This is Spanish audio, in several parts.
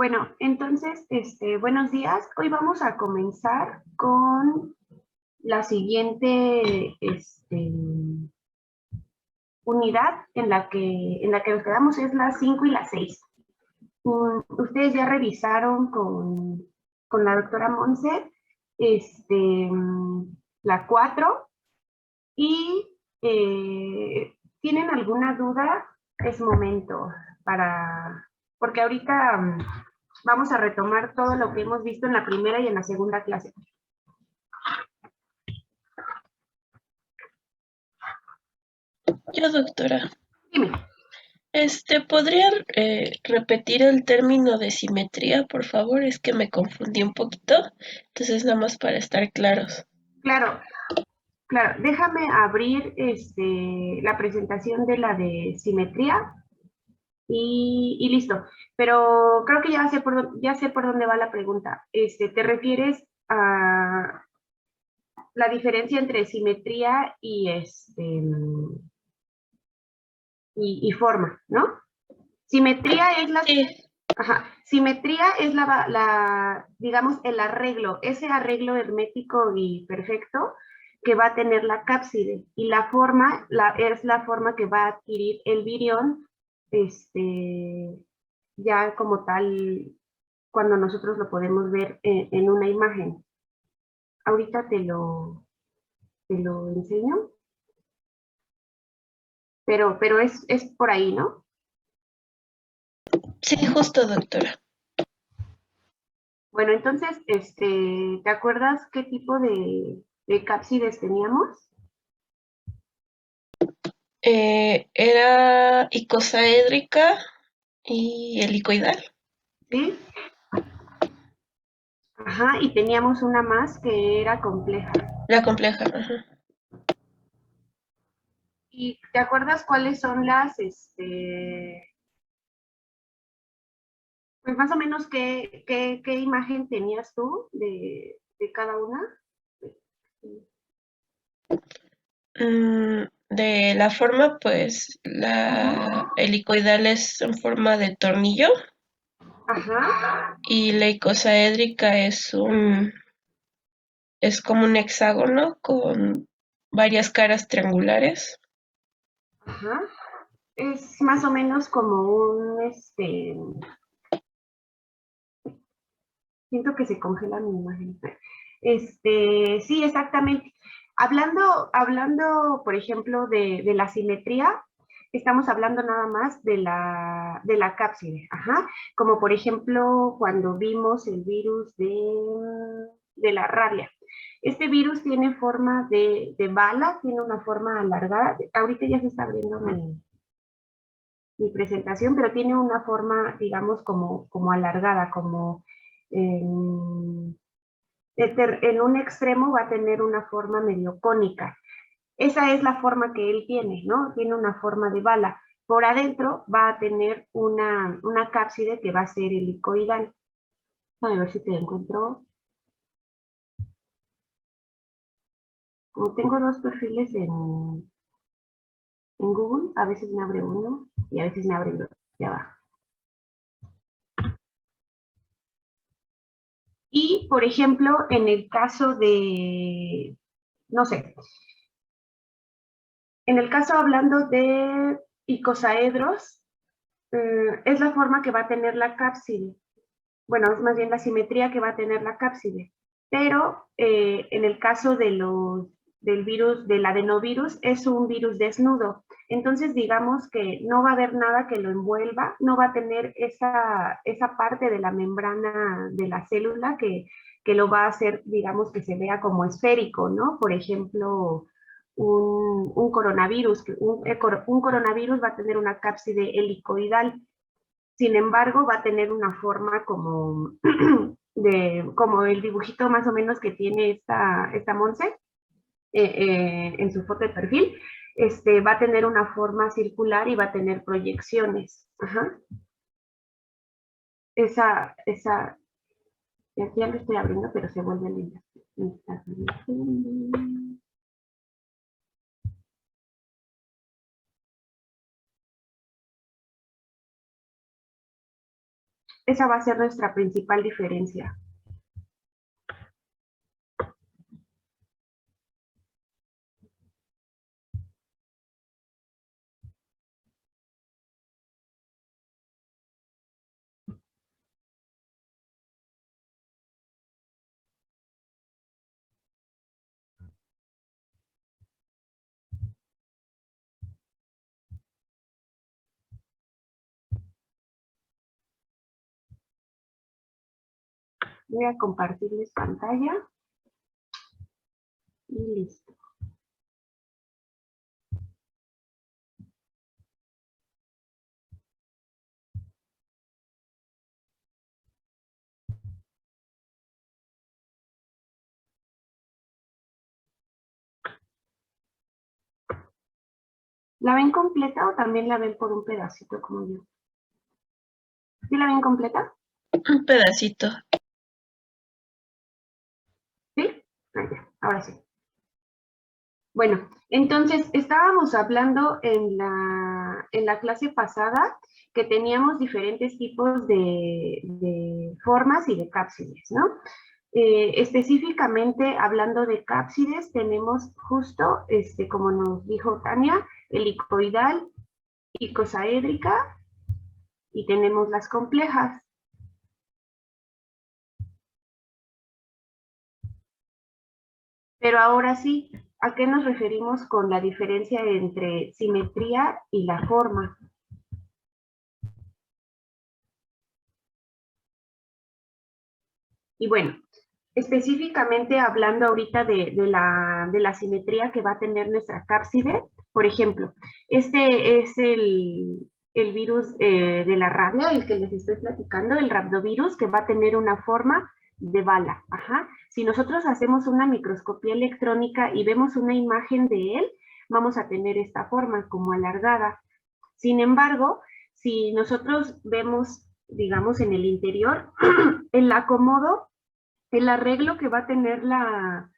Bueno, entonces, buenos días. Hoy vamos a comenzar con la siguiente, unidad en la que nos quedamos, es las 5 y las 6. Ustedes ya revisaron con la doctora Monse, la 4 y ¿tienen alguna duda? Es momento porque ahorita vamos a retomar todo lo que hemos visto en la primera y en la segunda clase. Yo, doctora, Dime. ¿podría repetir el término de simetría, por favor? Es que me confundí un poquito, entonces nada más para estar claros. Claro, claro. Déjame abrir la presentación de la de simetría y listo. Pero creo que ya sé por dónde va la pregunta. ¿Te refieres a la diferencia entre simetría y forma, ¿no? Simetría es Sí, simetría es digamos, el arreglo, ese arreglo hermético y perfecto que va a tener la cápside, y la forma es la forma que va a adquirir el virión, ya como tal, cuando nosotros lo podemos ver en una imagen. Ahorita te lo enseño, pero es por ahí, ¿no? sí, justo, doctora. Bueno, entonces, ¿te acuerdas qué tipo de cápsides teníamos? Era icosaédrica y helicoidal. ¿Sí? Ajá, y teníamos una más que era compleja. La compleja, ajá. ¿Y te acuerdas cuáles son pues más o menos qué imagen tenías tú de cada una? De la forma, pues, Ujú. la helicoidal es en forma de tornillo Ajá, y la icosaédrica es como un hexágono con varias caras triangulares. ajá. Es más o menos como siento que se congela mi imagen. Sí, exactamente. Hablando, por ejemplo, de la simetría, estamos hablando nada más de la cápside, ajá. Como por ejemplo, cuando vimos el virus de la rabia. Este virus tiene forma de bala, tiene una forma alargada. Ahorita ya se está abriendo mi presentación, pero tiene una forma, digamos, como alargada, como en, en un extremo va a tener una forma medio cónica. Esa es la forma que él tiene, ¿no? Tiene una forma de bala. Por adentro va a tener una cápside que va a ser helicoidal. A ver si te encuentro. Como tengo dos perfiles en Google, a veces me abre uno y a veces me abre el otro. Ya va. Y, por ejemplo, en el caso de, no sé, en el caso hablando de icosaedros, es la forma que va a tener la cápside. Bueno, es más bien la simetría que va a tener la cápside. Pero en el caso del virus, del adenovirus, es un virus desnudo. Entonces, digamos que no va a haber nada que lo envuelva, no va a tener esa parte de la membrana de la célula que lo va a hacer, digamos, que se vea como esférico, ¿no? Por ejemplo, un coronavirus, un coronavirus va a tener una cápside helicoidal. Sin embargo, va a tener una forma como el dibujito más o menos que tiene esta Monse en su foto de perfil. Va a tener una forma circular y va a tener proyecciones. Ajá. Esa, y aquí ya lo estoy abriendo, pero se vuelve linda. Esa va a ser nuestra principal diferencia. Voy a compartirles pantalla y listo. ¿La ven completa o también la ven por un pedacito como yo? ¿Sí la ven completa? Un pedacito. ¿Sí? Ya, ahora sí. Bueno, entonces estábamos hablando en la clase pasada que teníamos diferentes tipos de formas y de cápsides, ¿no? Específicamente hablando de cápsides, tenemos justo, como nos dijo Tania, helicoidal, icosaédrica y tenemos las complejas. Pero ahora sí, ¿a qué nos referimos con la diferencia entre simetría y la forma? Y bueno, específicamente hablando ahorita de la simetría que va a tener nuestra cápside, por ejemplo, este es el virus de la rabia, el que les estoy platicando, el rhabdovirus, que va a tener una forma de bala. Ajá. Si nosotros hacemos una microscopía electrónica y vemos una imagen de él, vamos a tener esta forma como alargada. Sin embargo, si nosotros vemos, digamos, en el interior, el acomodo, el arreglo que va a tener la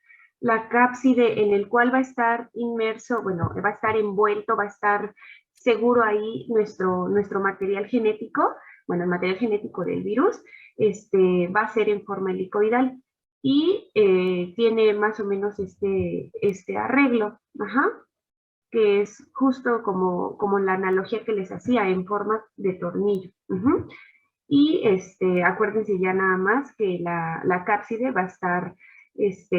cápside en el cual va a estar inmerso, bueno, va a estar envuelto, va a estar seguro ahí nuestro material genético, bueno, el material genético del virus, va a ser en forma helicoidal y tiene más o menos este arreglo, ajá, que es justo como la analogía que les hacía en forma de tornillo. Ujú. Y acuérdense ya nada más que la cápside va a estar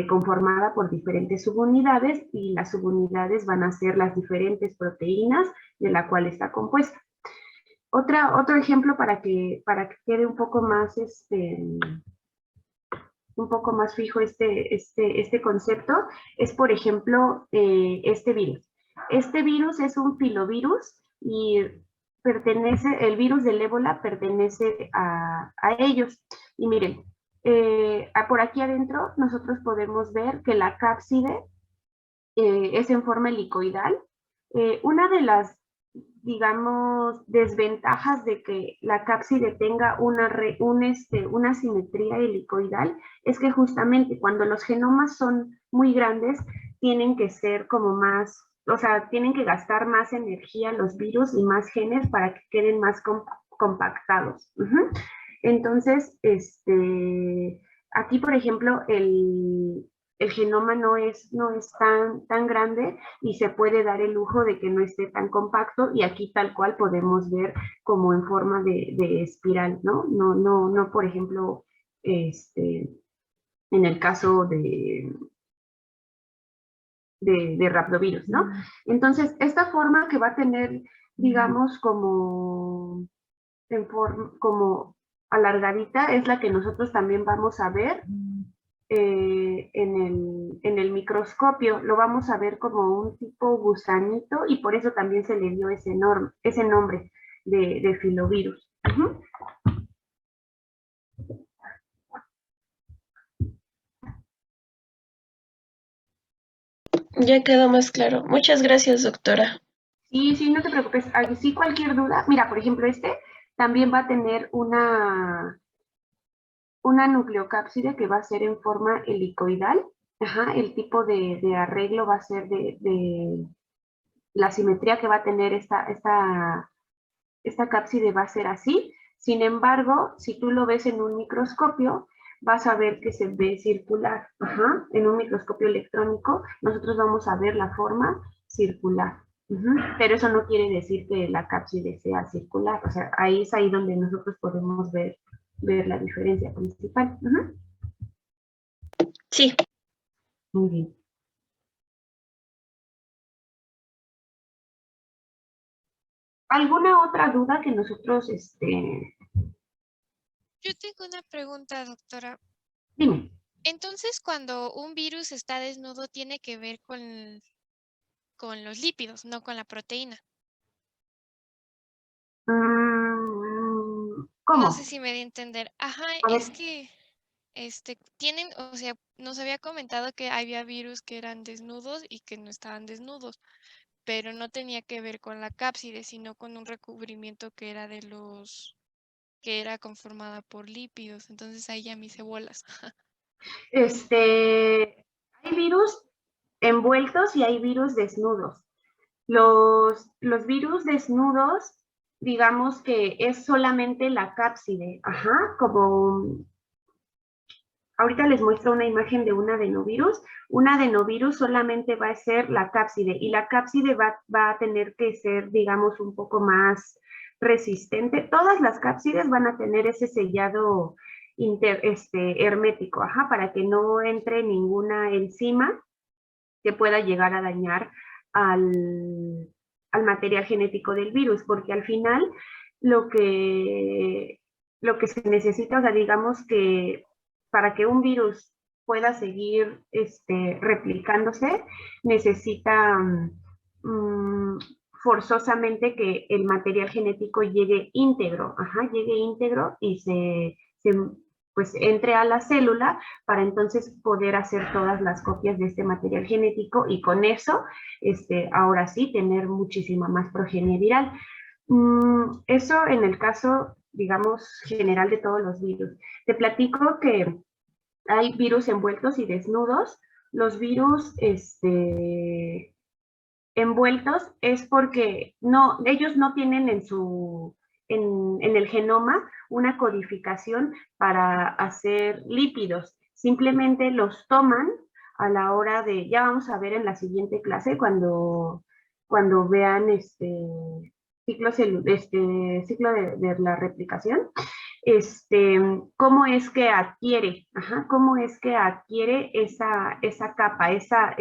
conformada por diferentes subunidades y las subunidades van a ser las diferentes proteínas de la cual está compuesta. Otro ejemplo para que quede un poco más fijo este concepto es, por ejemplo, este virus. Este virus es un filovirus y el virus del ébola pertenece a ellos. Y miren, por aquí adentro nosotros podemos ver que la cápside es en forma helicoidal. Una de las, digamos, desventajas de que la cápside tenga una simetría helicoidal es que justamente cuando los genomas son muy grandes, tienen que ser como más, o sea, tienen que gastar más energía los virus y más genes para que queden más compactados. Ujú. Entonces, aquí, por ejemplo, el genoma no es tan grande y se puede dar el lujo de que no esté tan compacto y aquí tal cual podemos ver como en forma de espiral, ¿no? No, por ejemplo, en el caso de rhabdovirus, ¿no? Entonces, esta forma que va a tener, digamos, como alargadita es la que nosotros también vamos a ver en el microscopio. Lo vamos a ver como un tipo gusanito y por eso también se le dio ese nombre de filovirus. Ujú. Ya quedó más claro. Muchas gracias, doctora. Sí, sí, no te preocupes. Sí, cualquier duda. Mira, por ejemplo, también va a tener una nucleocápside que va a ser en forma helicoidal. Ajá, el tipo de arreglo va a ser de la simetría que va a tener esta cápside va a ser así. Sin embargo, si tú lo ves en un microscopio, vas a ver que se ve circular. Ajá. En un microscopio electrónico, nosotros vamos a ver la forma circular. Ujú. Pero eso no quiere decir que la cápside sea circular. O sea, ahí es ahí donde nosotros podemos ver la diferencia principal. Ujú. Sí. Muy bien. ¿Alguna otra duda que nosotros, Yo tengo una pregunta, doctora. dime? Entonces, cuando un virus está desnudo, tiene que ver con los lípidos, no con la proteína. No sé ¿Cómo? si me di a entender. Ajá, A ver, es que tienen, o sea, nos había comentado que había virus que eran desnudos y que no estaban desnudos, pero no tenía que ver con la cápside, sino con un recubrimiento que era que era conformada por lípidos. Entonces ahí ya me hice bolas. hay virus envueltos y hay virus desnudos. Los virus desnudos, digamos que es solamente la cápside, ajá, como ahorita les muestro una imagen de un adenovirus. Un adenovirus solamente va a ser la cápside y la cápside va a tener que ser, digamos, un poco más resistente. Todas las cápsides van a tener ese sellado hermético, ajá, para que no entre ninguna enzima que pueda llegar a dañar al, al material genético del virus, porque al final lo que, lo que se necesita, o sea, digamos que para que un virus pueda seguir replicándose, necesita forzosamente que el material genético llegue íntegro, ajá, llegue íntegro y pues entre a la célula para entonces poder hacer todas las copias de este material genético y con eso, ahora sí, tener muchísima más progenie viral. Eso en el caso, digamos, general de todos los virus. Te platico que hay virus envueltos y desnudos. Los virus, envueltos es porque no, ellos no tienen en el genoma una codificación para hacer lípidos. Simplemente los toman a la hora de, ya vamos a ver en la siguiente clase cuando vean ciclo de la replicación, cómo es que adquiere, ajá, cómo es que adquiere esa capa, esa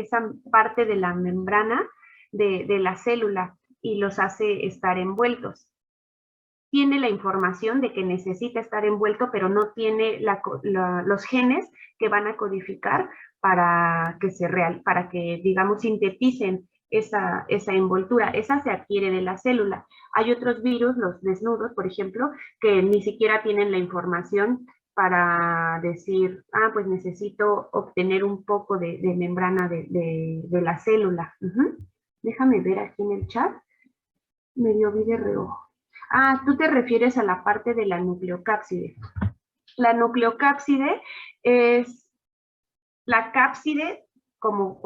parte de la membrana de la célula y los hace estar envueltos. Tiene la información de que necesita estar envuelto, pero no tiene los genes que van a codificar para que digamos, sinteticen esa envoltura. Esa se adquiere de la célula. Hay otros virus, los desnudos, por ejemplo, que ni siquiera tienen la información para decir, pues necesito obtener un poco de membrana de la célula. Déjame ver aquí en el chat. Medio vi de reojo. Tú te refieres a la parte de la nucleocápside. La nucleocápside es la cápside, como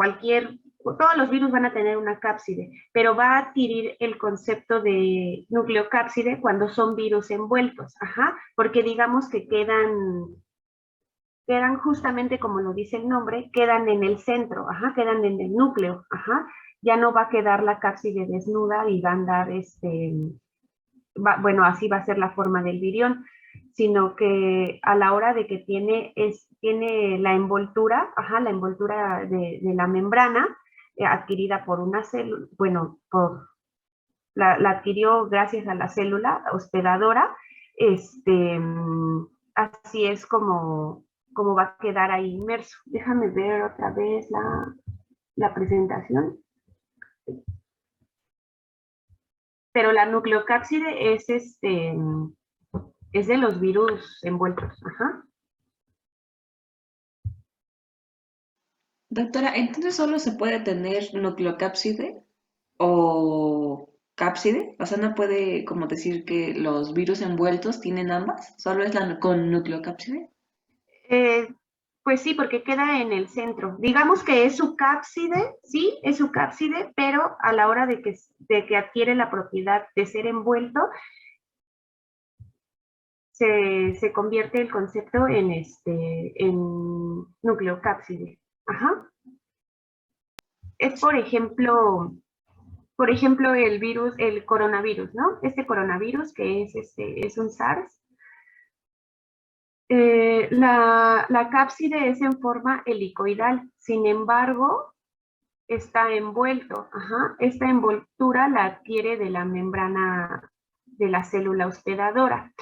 todos los virus van a tener una cápside, pero va a adquirir el concepto de nucleocápside cuando son virus envueltos, ajá, porque digamos que quedan justamente como lo dice el nombre, quedan en el centro, ajá, quedan en el núcleo, ajá, ya no va a quedar la cápside desnuda y va a andar bueno, así va a ser la forma del virión, sino que a la hora de que tiene la envoltura, ajá, la envoltura de la membrana adquirida por una célula, bueno, la adquirió gracias a la célula hospedadora, así es como va a quedar ahí inmerso. Déjame ver otra vez la presentación. Pero la nucleocápside es de los virus envueltos. Ajá. Doctora, entonces solo se puede tener nucleocápside o cápside, o sea, no puede como decir que los virus envueltos tienen ambas, solo es la con nucleocápside. Eh, pues sí, porque queda en el centro. Digamos que es su cápside, sí, es su cápside, pero a la hora de que adquiere la propiedad de ser envuelto, se convierte el concepto en nucleocápside. Ajá. Es, por ejemplo, el virus, el coronavirus, ¿no? Este coronavirus que es un SARS. La cápside es en forma helicoidal, sin embargo, está envuelto. Ajá. Esta envoltura la adquiere de la membrana de la célula hospedadora.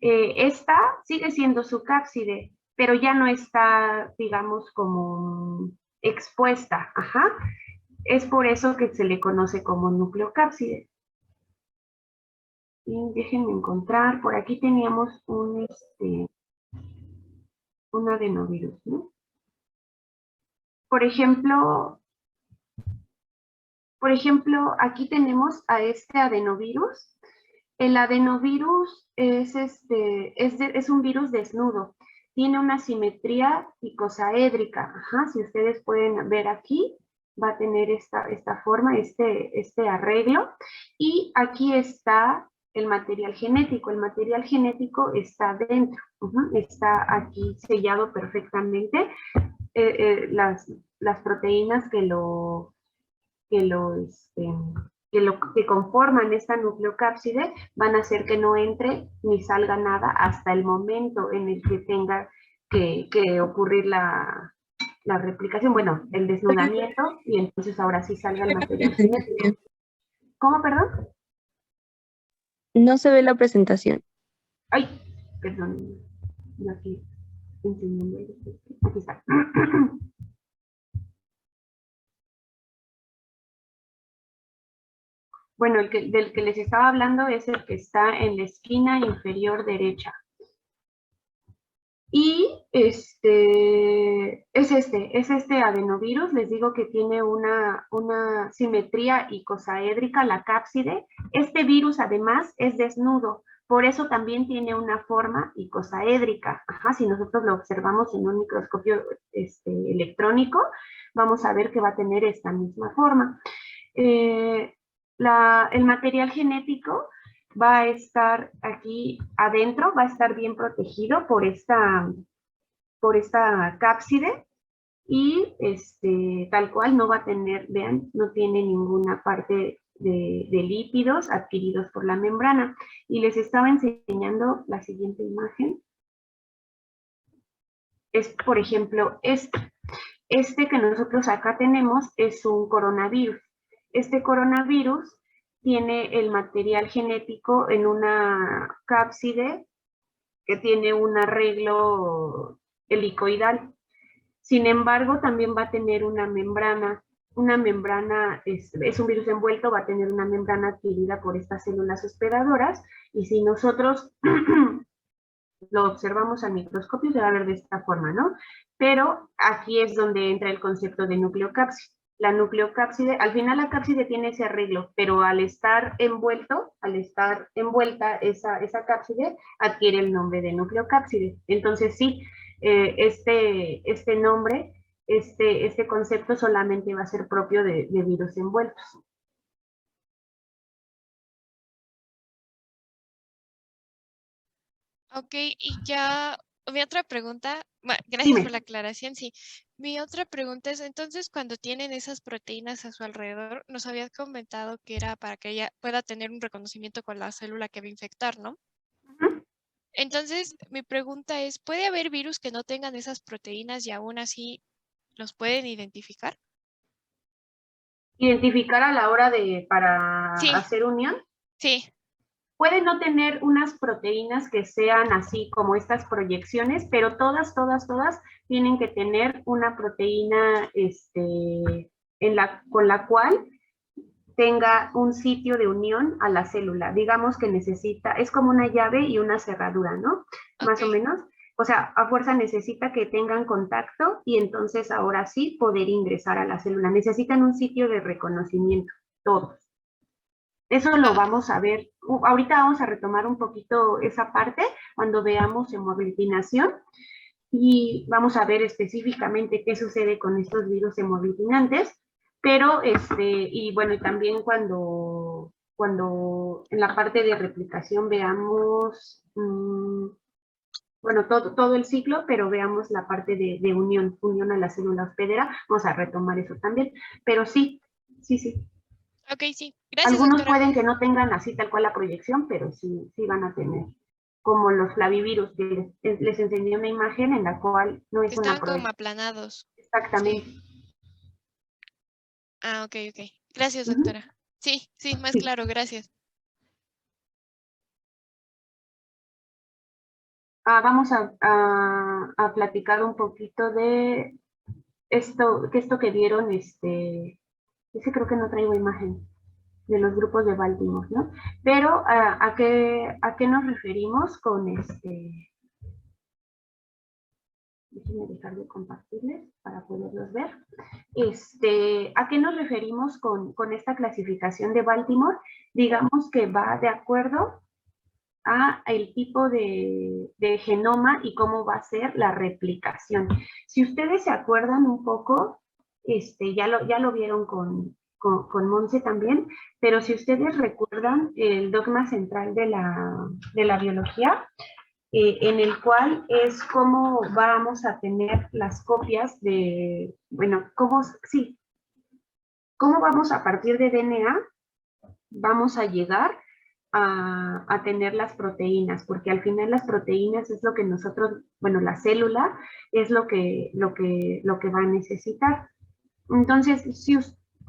Esta sigue siendo su cápside, pero ya no está, digamos, como expuesta. Ajá. Es por eso que se le conoce como nucleocápside. Y déjenme encontrar, por aquí teníamos un adenovirus, ¿no? Por ejemplo, aquí tenemos a este adenovirus. El adenovirus es un virus desnudo. Tiene una simetría icosaédrica. Ajá, si ustedes pueden ver aquí, va a tener esta forma, este arreglo. Y aquí está el material genético. El material genético está dentro. Está aquí sellado perfectamente. Las proteínas que conforman esta nucleocápside van a hacer que no entre ni salga nada hasta el momento en el que tenga que ocurrir la replicación, bueno, el desnudamiento, y entonces ahora sí salga el material genético. ¿Cómo, perdón? No se ve la presentación. Ay, perdón, yo aquí enseñando. Aquí está. Bueno, del que les estaba hablando es el que está en la esquina inferior derecha. Y es este adenovirus, les digo que tiene una simetría icosaédrica, la cápside. Este virus además es desnudo, por eso también tiene una forma icosaédrica. Ajá, si nosotros lo observamos en un microscopio electrónico, vamos a ver que va a tener esta misma forma. El material genético va a estar aquí adentro, va a estar bien protegido por esta cápside y tal cual no va a tener, vean, no tiene ninguna parte de lípidos adquiridos por la membrana. Y les estaba enseñando la siguiente imagen. Es, por ejemplo, este que nosotros acá tenemos es un coronavirus. Este coronavirus tiene el material genético en una cápside que tiene un arreglo helicoidal. Sin embargo, también va a tener una membrana. Una membrana, es un virus envuelto, va a tener una membrana adquirida por estas células hospedadoras, y si nosotros lo observamos al microscopio se va a ver de esta forma, ¿no? Pero aquí es donde entra el concepto de nucleocápside. La nucleocápside, al final la cápside tiene ese arreglo, pero al estar envuelta esa cápside, adquiere el nombre de nucleocápside. Entonces sí, este nombre, este concepto solamente va a ser propio de virus envueltos. Ok, y ya, mi otra pregunta, gracias Dime. por la aclaración, sí. Mi otra pregunta es, entonces, cuando tienen esas proteínas a su alrededor, nos habías comentado que era para que ella pueda tener un reconocimiento con la célula que va a infectar, ¿no? Entonces, mi pregunta es, ¿puede haber virus que no tengan esas proteínas y aún así los pueden identificar? Identificar a la hora para Sí. hacer unión. Sí. Puede no tener unas proteínas que sean así como estas proyecciones, pero todas tienen que tener una proteína con la cual tenga un sitio de unión a la célula. Digamos que necesita, es como una llave y una cerradura, ¿no? Más o menos. O sea, a fuerza necesita que tengan contacto y entonces ahora sí poder ingresar a la célula. Necesitan un sitio de reconocimiento, todos. Eso lo vamos a ver, ahorita vamos a retomar un poquito esa parte cuando veamos hemoaglutinación y vamos a ver específicamente qué sucede con estos virus hemoglutinantes, pero y bueno, y también cuando cuando en la parte de replicación veamos, bueno, todo el ciclo, pero veamos la parte de unión a la célula hospedera. Vamos a retomar eso también, pero sí. Ok, sí. Gracias, Algunos doctora. pueden que no tengan así tal cual la proyección, pero sí van a tener. Como los flavivirus, que les enseñé una imagen en la cual no es una Estaban como proyección. aplanados. Exactamente. Sí. Ah, ok. Gracias, Ujú. doctora. Sí, más Sí. claro, gracias. Vamos a platicar un poquito de esto que vieron, ese creo que no traigo imagen de los grupos de Baltimore, ¿no? Pero, ¿a qué nos referimos con Déjenme dejar de compartirles para poderlos ver. ¿A qué nos referimos con esta clasificación de Baltimore? Digamos que va de acuerdo a el tipo de genoma y cómo va a ser la replicación. Si ustedes se acuerdan un poco, ya lo vieron con Monse también, pero si ustedes recuerdan el dogma central de la biología, en el cual es cómo vamos a tener las copias de, bueno, cómo vamos a partir de DNA, vamos a llegar a tener las proteínas, porque al final las proteínas es lo que nosotros, bueno, la célula es lo que va a necesitar. Entonces,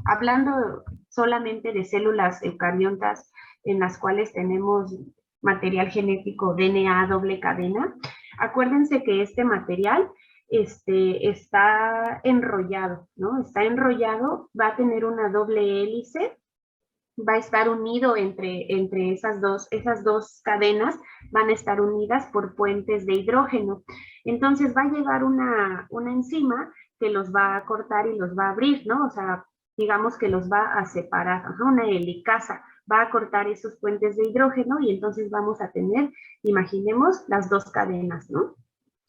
hablando solamente de células eucariotas en las cuales tenemos material genético DNA doble cadena, acuérdense que este material está enrollado, ¿no? Está enrollado, va a tener una doble hélice, va a estar unido entre esas dos cadenas, van a estar unidas por puentes de hidrógeno. Entonces va a llegar una enzima que los va a cortar y los va a abrir, ¿no? O sea, digamos que los va a separar, una helicasa va a cortar esos puentes de hidrógeno y entonces vamos a tener, imaginemos, las dos cadenas, ¿no?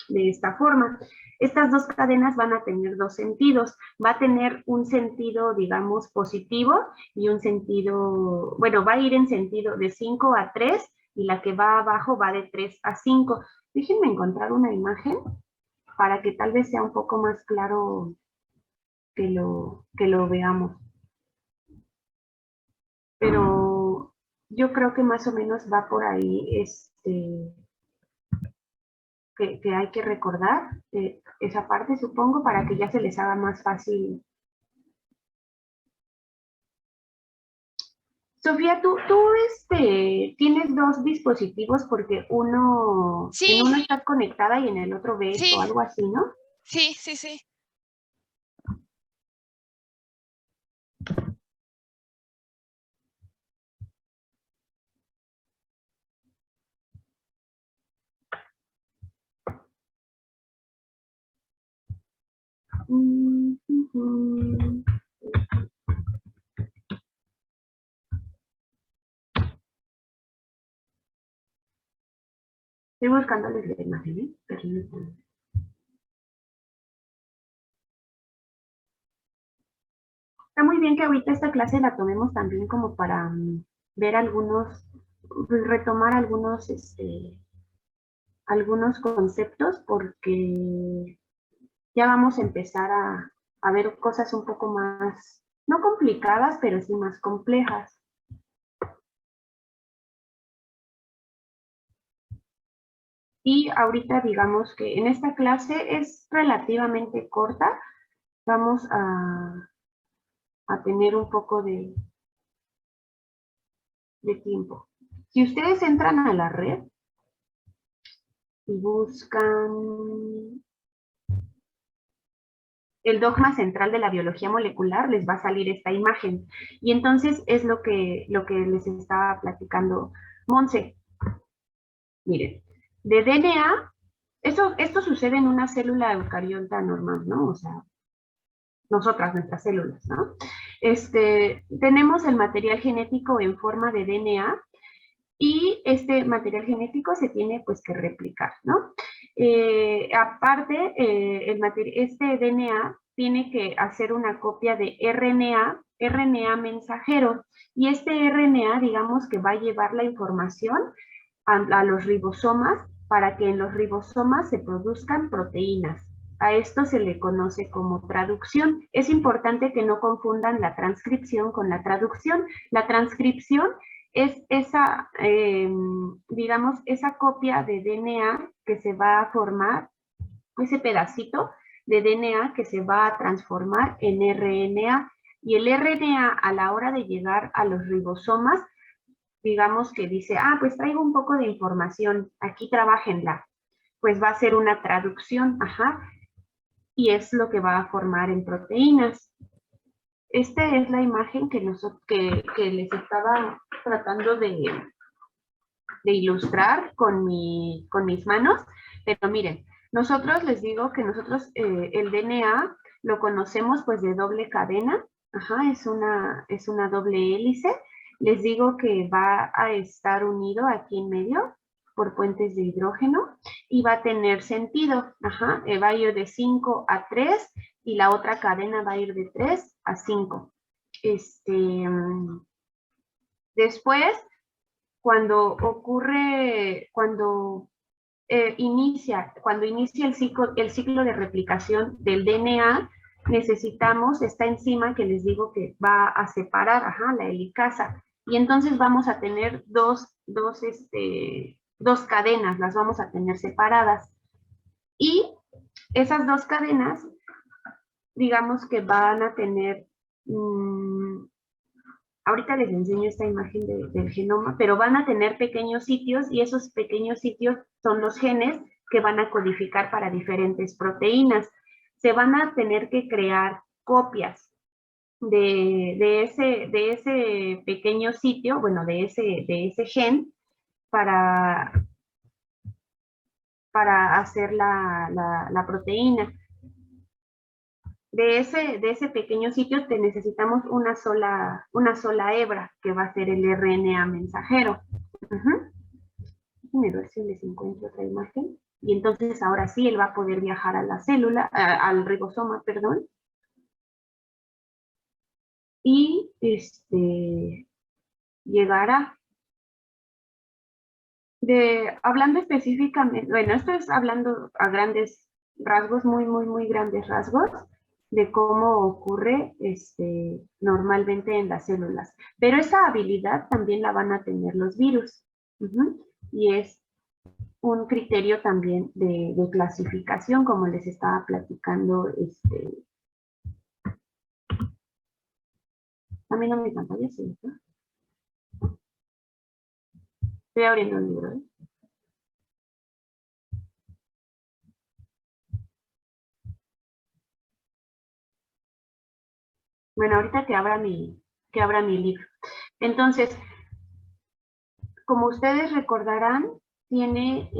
De esta forma. Estas dos cadenas van a tener dos sentidos. Va a tener un sentido, digamos, positivo y un sentido, bueno, va a ir en sentido de 5 a 3 y la que va abajo va de 3 a 5. Déjenme encontrar una imagen para que tal vez sea un poco más claro que lo veamos. Pero yo creo que más o menos va por ahí, que hay que recordar esa parte, supongo, para que ya se les haga más fácil. Sofía, tú tienes dos dispositivos porque en uno estás conectada y en el otro ves o algo así, ¿no? Sí. Estoy buscándoles la imagen, ¿eh? Está muy bien que ahorita esta clase la tomemos también como para ver pues, retomar algunos conceptos, porque ya vamos a empezar a ver cosas un poco más, no complicadas, pero sí más complejas. Y ahorita digamos que en esta clase es relativamente corta, vamos a tener un poco de tiempo. Si ustedes entran a la red y buscan el dogma central de la biología molecular, les va a salir esta imagen. Y entonces es lo que les estaba platicando Monse. Miren, de DNA, esto sucede en una célula eucariota normal, ¿no? O sea, nuestras células, ¿no? Tenemos el material genético en forma de DNA y este material genético se tiene pues que replicar, ¿no? Aparte, este DNA tiene que hacer una copia de RNA mensajero, y este RNA, digamos que va a llevar la información a los ribosomas para que en los ribosomas se produzcan proteínas. A esto se le conoce como traducción. Es importante que no confundan la transcripción con la traducción. La transcripción es esa, digamos, esa copia de DNA que se va a formar, ese pedacito de DNA que se va a transformar en RNA. Y el RNA, a la hora de llegar a los ribosomas, digamos que dice, pues traigo un poco de información, aquí trabájenla. Pues va a ser una traducción, y es lo que va a formar en proteínas. Esta es la imagen que les estaba tratando de ilustrar con mis manos, pero miren, nosotros les digo que nosotros el DNA lo conocemos pues de doble cadena, es una doble hélice. Les digo que va a estar unido aquí en medio por puentes de hidrógeno y va a tener sentido, va a ir de 5 a 3 y la otra cadena va a ir de 3 a 5. Después, cuando inicia el ciclo de replicación del DNA, necesitamos esta enzima que les digo que va a separar, la helicasa. Y entonces vamos a tener dos cadenas, las vamos a tener separadas. Y esas dos cadenas, digamos que van a tener, ahorita les enseño esta imagen del genoma, pero van a tener pequeños sitios y esos pequeños sitios son los genes que van a codificar para diferentes proteínas. Se van a tener que crear copias de ese pequeño sitio, bueno, de ese gen para hacer la proteína. De ese pequeño sitio necesitamos una sola hebra, que va a ser el RNA mensajero. Déjenme ver si les encuentro otra imagen. Y entonces ahora sí él va a poder viajar a la célula, al ribosoma, perdón. Y llegará. Hablando específicamente, bueno, esto es hablando a grandes rasgos, muy, muy, muy grandes rasgos, de cómo ocurre normalmente en las células. Pero esa habilidad también la van a tener los virus. Y es un criterio también de clasificación, como les estaba platicando. También en mi pantalla, sí, ¿no? Estoy abriendo un libro, ¿eh? Bueno, ahorita que abra mi libro. Entonces, como ustedes recordarán, tiene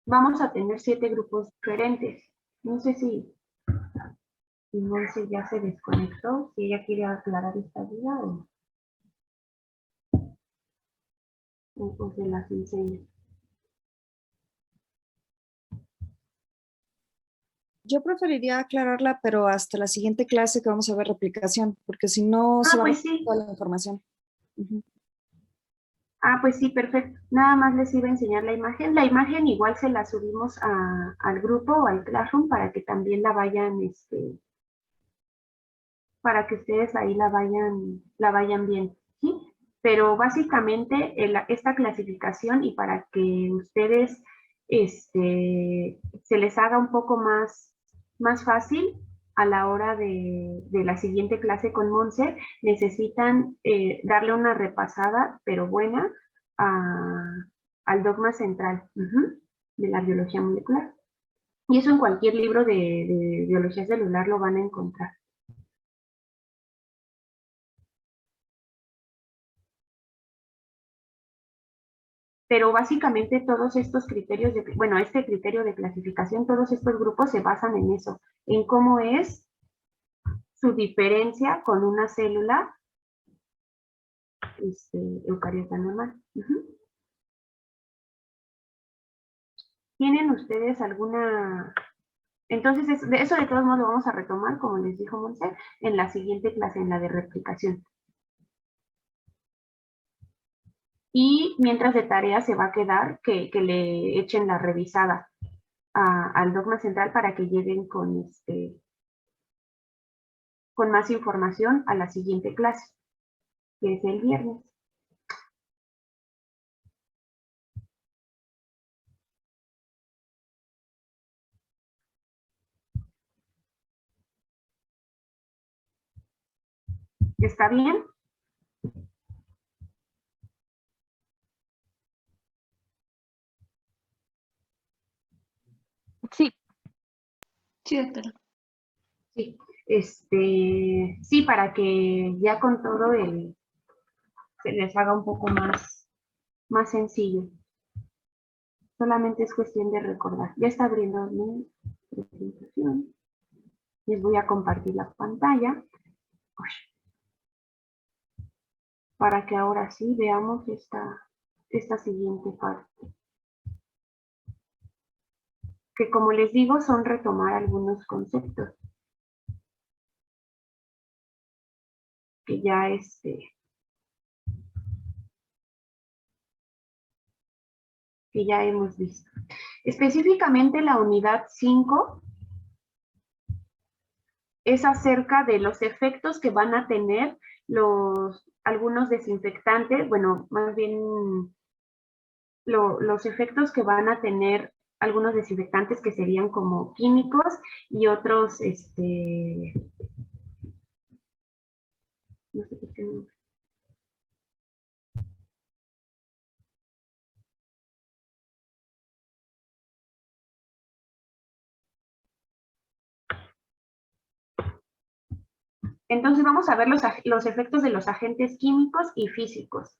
vamos a tener 7 grupos diferentes. No sé si Monse ya se desconectó, si ella quiere aclarar esta duda o se las enseño. Yo preferiría aclararla, pero hasta la siguiente clase que vamos a ver replicación, porque si no se va a pues ver sí. toda la información. Pues sí, perfecto. Nada más les iba a enseñar la imagen. La imagen igual se la subimos al grupo o al Classroom para que también la vayan, para que ustedes ahí la vayan viendo, ¿sí? Pero básicamente esta clasificación, y para que ustedes se les haga un poco más fácil a la hora de la siguiente clase con Monse, necesitan darle una repasada, pero buena, al dogma central de la biología molecular. Y eso en cualquier libro de biología celular lo van a encontrar. Pero básicamente todos estos criterios este criterio de clasificación, todos estos grupos se basan en eso, en cómo es su diferencia con una célula eucariota normal. ¿Tienen ustedes alguna...? Entonces, eso de todos modos lo vamos a retomar, como les dijo Montse, en la siguiente clase, en la de replicación. Y mientras de tarea se va a quedar que le echen la revisada al dogma central para que lleguen con más información a la siguiente clase, que es el viernes. ¿Está bien? Sí, Sí, doctora. Sí. Sí, para que ya con todo se les haga un poco más sencillo. Solamente es cuestión de recordar. Ya está abriendo mi presentación. Les voy a compartir la pantalla para que ahora sí veamos esta siguiente parte. Que como les digo, son retomar algunos conceptos que ya que ya hemos visto. Específicamente la unidad 5 es acerca de los efectos que van a tener algunos desinfectantes, bueno, más bien los efectos que van a tener algunos desinfectantes que serían como químicos y otros, no sé qué tengo. Entonces vamos a ver los efectos de los agentes químicos y físicos.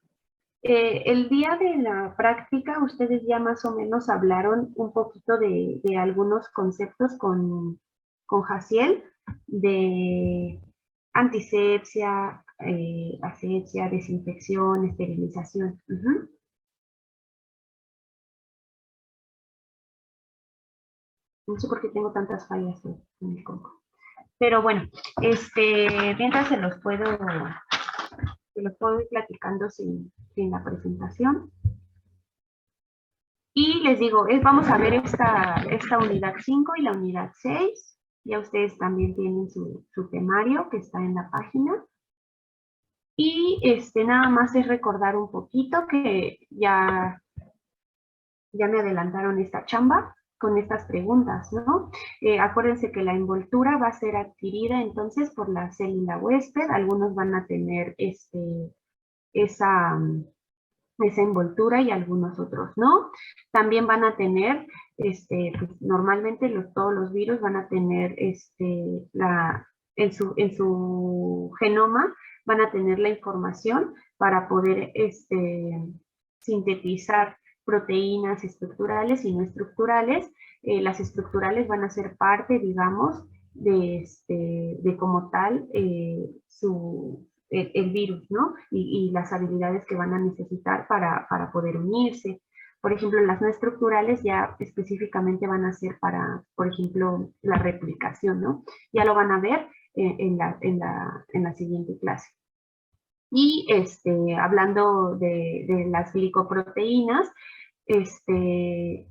El día de la práctica, ustedes ya más o menos hablaron un poquito de algunos conceptos con Jaciel, de antisepsia, asepsia, desinfección, esterilización. No sé por qué tengo tantas fallas en el compo. Pero bueno, mientras se los puedo ir platicando sin la presentación. Y les digo, vamos a ver esta unidad 5 y la unidad 6. Ya ustedes también tienen su temario que está en la página. Y nada más es recordar un poquito que ya me adelantaron esta chamba con estas preguntas, ¿no? Acuérdense que la envoltura va a ser adquirida entonces por la célula huésped. Algunos van a tener esa envoltura y algunos otros no. También van a tener, pues, normalmente todos los virus van a tener en su genoma van a tener la información para poder sintetizar proteínas estructurales y no estructurales. Las estructurales van a ser parte, digamos, de como tal el virus, ¿no? Y las habilidades que van a necesitar para poder unirse. Por ejemplo, las no estructurales ya específicamente van a ser para, por ejemplo, la replicación, ¿no? Ya lo van a ver en la siguiente clase. Y hablando de las glicoproteínas,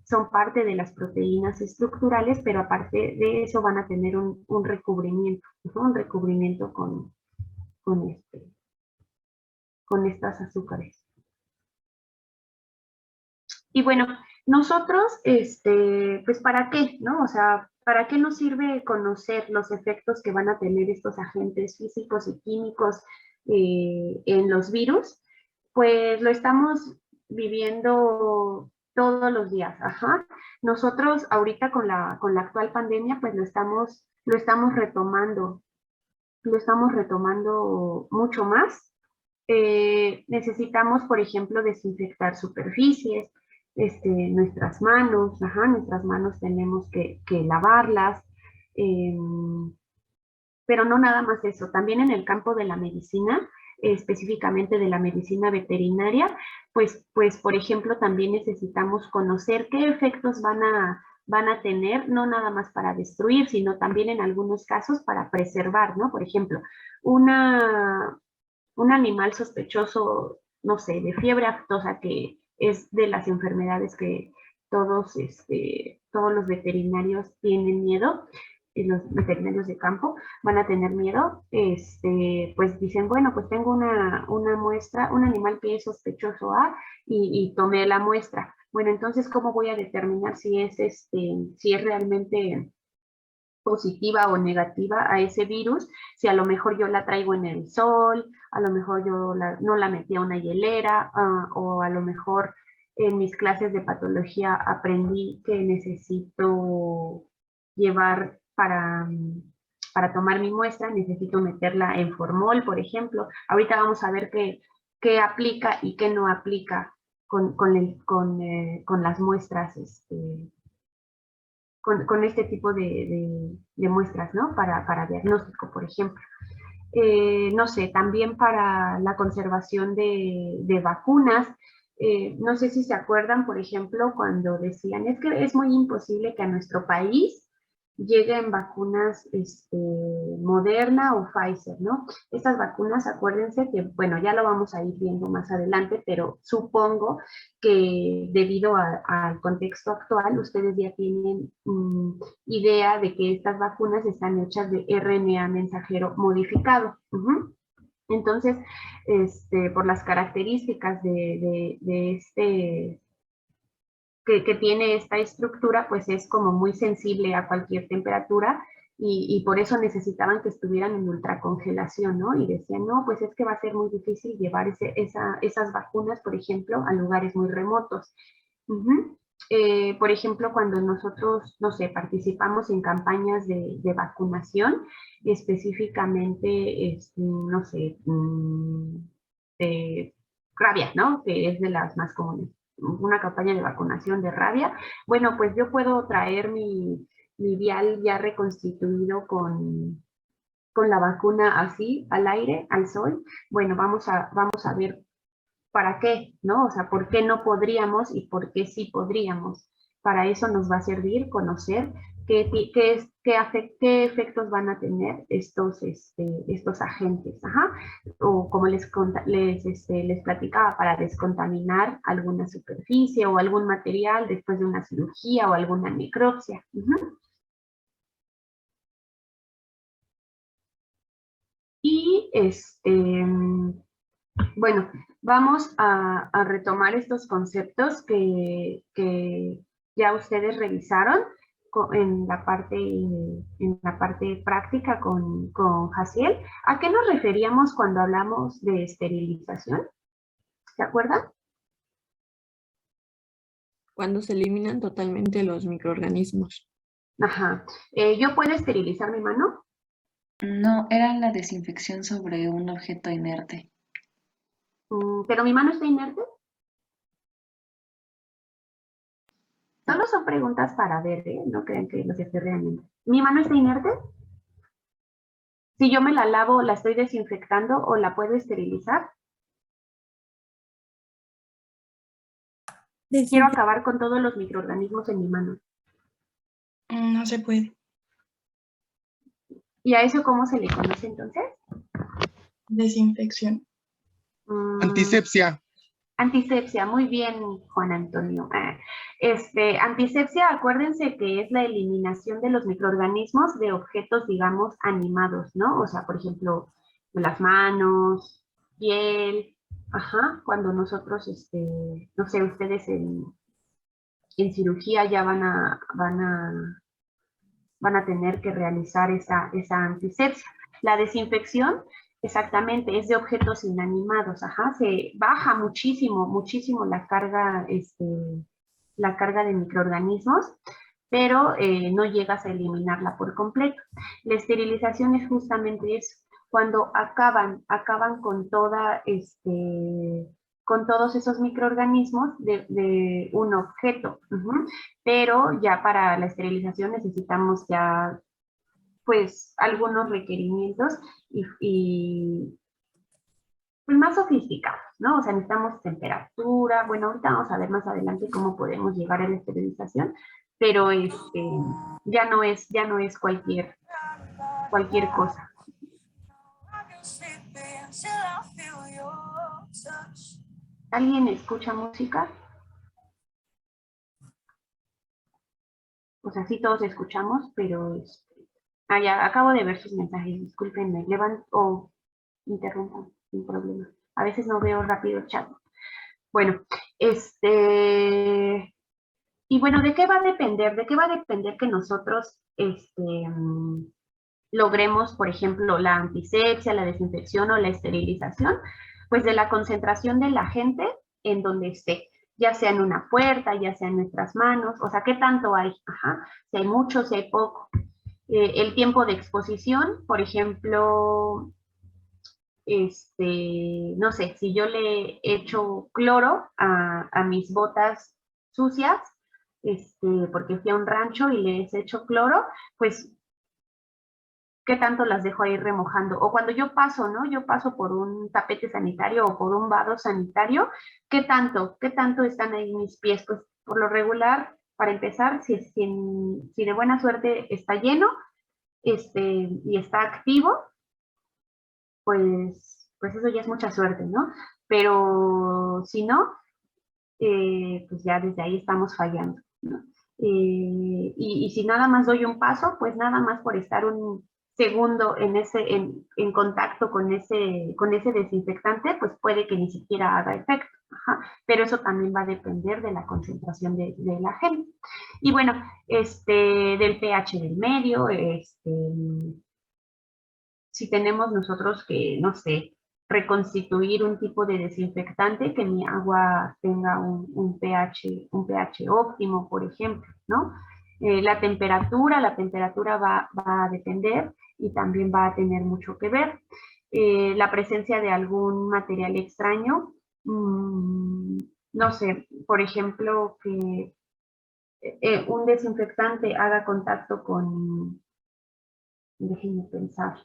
son parte de las proteínas estructurales, pero aparte de eso van a tener un recubrimiento, ¿no? Un recubrimiento con estas azúcares. Y bueno, nosotros, pues ¿para qué, no? O sea, ¿para qué nos sirve conocer los efectos que van a tener estos agentes físicos y químicos en los virus? Pues lo estamos viviendo todos los días, ajá. Nosotros ahorita con la actual pandemia, pues lo estamos retomando mucho más. Necesitamos, por ejemplo, desinfectar superficies, nuestras manos, nuestras manos tenemos que lavarlas, pero no nada más eso, también en el campo de la medicina específicamente de la medicina veterinaria, pues por ejemplo, también necesitamos conocer qué efectos van a tener, no nada más para destruir, sino también en algunos casos para preservar, ¿no? Por ejemplo, un animal sospechoso, no sé, de fiebre aftosa, que es de las enfermedades que todos los veterinarios tienen miedo, y los veterinarios de campo van a tener miedo, pues dicen, bueno, pues tengo una muestra, un animal que es sospechoso A y tomé la muestra. Bueno, entonces, ¿cómo voy a determinar si es realmente positiva o negativa a ese virus, si a lo mejor yo la traigo en el sol, a lo mejor no la metí a una hielera, o a lo mejor en mis clases de patología aprendí que necesito llevar para tomar mi muestra, necesito meterla en formol, por ejemplo. Ahorita vamos a ver qué aplica y qué no aplica con las muestras, con este tipo de muestras, ¿no? Para diagnóstico, por ejemplo. No sé, también para la conservación de vacunas. No sé si se acuerdan, por ejemplo, cuando decían, es que es muy imposible que a nuestro país lleguen vacunas Moderna o Pfizer, ¿no? Estas vacunas, acuérdense que, bueno, ya lo vamos a ir viendo más adelante, pero supongo que debido al contexto actual, ustedes ya tienen idea de que estas vacunas están hechas de RNA mensajero modificado. Entonces, por las características que tiene esta estructura, pues es como muy sensible a cualquier temperatura y por eso necesitaban que estuvieran en ultracongelación, ¿no? Y decían, no, pues es que va a ser muy difícil llevar esas vacunas, por ejemplo, a lugares muy remotos. Por ejemplo, cuando nosotros, no sé, participamos en campañas de vacunación, específicamente, no sé, de rabia, ¿no? Que es de las más comunes, una campaña de vacunación de rabia. Bueno, pues yo puedo traer mi vial ya reconstituido con la vacuna así, al aire, al sol. Bueno, vamos a ver para qué, ¿no? O sea, por qué no podríamos y por qué sí podríamos. Para eso nos va a servir conocer qué efectos van a tener estos agentes, ajá. O como les platicaba, para descontaminar alguna superficie o algún material después de una cirugía o alguna necropsia. Y bueno, vamos a retomar estos conceptos que ya ustedes revisaron en la parte práctica con Jaciel. ¿A qué nos referíamos cuando hablamos de esterilización? ¿Se acuerdan? Cuando se eliminan totalmente los microorganismos. Ajá. ¿Yo puedo esterilizar mi mano? No, era la desinfección sobre un objeto inerte. ¿Pero mi mano está inerte? Solo son preguntas para ver, ¿eh? No crean que los esté realmente. ¿Mi mano está inerte? Si yo me la lavo, ¿la estoy desinfectando o la puedo esterilizar? Quiero acabar con todos los microorganismos en mi mano. No se puede. ¿Y a eso cómo se le conoce entonces? Desinfección. Antisepsia. Antisepsia, muy bien, Juan Antonio. Antisepsia, acuérdense que es la eliminación de los microorganismos de objetos, digamos, animados, ¿no? O sea, por ejemplo, las manos, piel, ajá, cuando nosotros, no sé, ustedes en cirugía ya van a tener que realizar esa antisepsia. La desinfección, exactamente, es de objetos inanimados, ajá, se baja muchísimo, muchísimo la carga de microorganismos, pero no llegas a eliminarla por completo. La esterilización es justamente eso, cuando acaban con con todos esos microorganismos de un objeto. Pero ya para la esterilización necesitamos ya pues algunos requerimientos y pues, más sofisticados, ¿no? O sea, necesitamos temperatura. Bueno, ahorita vamos a ver más adelante cómo podemos llegar a la esterilización, pero ya no es cualquier cosa. ¿Alguien escucha música? O sea, sí todos escuchamos, pero ya acabo de ver sus mensajes, discúlpenme, levanto o interrumpan, sin problema. A veces no veo rápido el chat. Bueno, y bueno, ¿de qué va a depender? ¿De qué va a depender que nosotros logremos, por ejemplo, la antisepsia, la desinfección o la esterilización? Pues de la concentración de la gente en donde esté, ya sea en una puerta, ya sea en nuestras manos, o sea, ¿qué tanto hay? Ajá, si hay mucho, si hay poco. El tiempo de exposición, por ejemplo, no sé, si yo le echo cloro a mis botas sucias, porque fui a un rancho y les echo cloro, pues qué tanto las dejo ahí remojando. O cuando yo paso, ¿no? Yo paso por un tapete sanitario o por un vado sanitario, ¿qué tanto están ahí mis pies? Pues por lo regular, para empezar, si de buena suerte está lleno, y está activo, pues eso ya es mucha suerte, ¿no? Pero si no, pues ya desde ahí estamos fallando, ¿no? Y si nada más doy un paso, pues nada más por estar un segundo en contacto con ese desinfectante, pues puede que ni siquiera haga efecto. Ajá. Pero eso también va a depender de la concentración de la gente. Y bueno, del pH del medio, si tenemos nosotros que, no sé, reconstituir un tipo de desinfectante, que mi agua tenga un pH óptimo, por ejemplo, ¿no? La temperatura va a depender y también va a tener mucho que ver. La presencia de algún material extraño, mm, no sé, por ejemplo, que un desinfectante haga contacto déjenme pensar,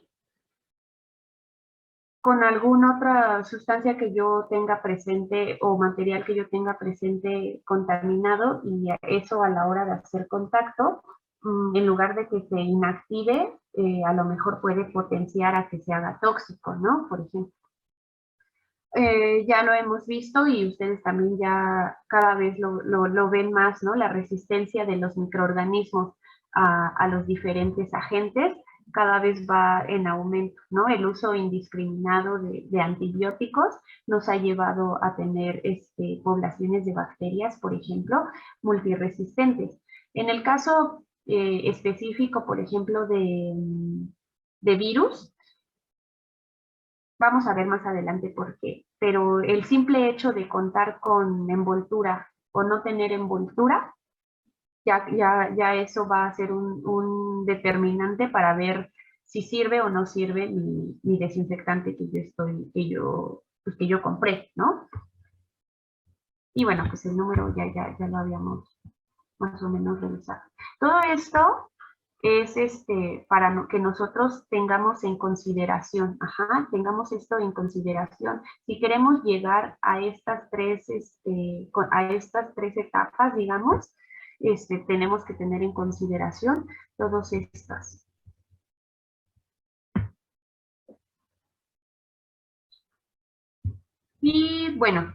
con alguna otra sustancia que yo tenga presente o material que yo tenga presente contaminado, y eso a la hora de hacer contacto, en lugar de que se inactive, a lo mejor puede potenciar a que se haga tóxico, ¿no? Por ejemplo. Ya lo hemos visto y ustedes también ya cada vez lo ven más, ¿no? La resistencia de los microorganismos a los diferentes agentes cada vez va en aumento, ¿no? El uso indiscriminado de antibióticos nos ha llevado a tener poblaciones de bacterias, por ejemplo, multiresistentes. En el caso específico, por ejemplo, de virus, vamos a ver más adelante por qué, pero el simple hecho de contar con envoltura o no tener envoltura, ya eso va a ser un determinante para ver si sirve o no sirve mi desinfectante que yo compré, ¿no? Y bueno, pues el número ya lo habíamos más o menos revisado. Todo esto es para que nosotros tengamos en consideración, tengamos esto en consideración. Si queremos llegar a estas tres etapas, digamos, tenemos que tener en consideración todas estas. Y bueno,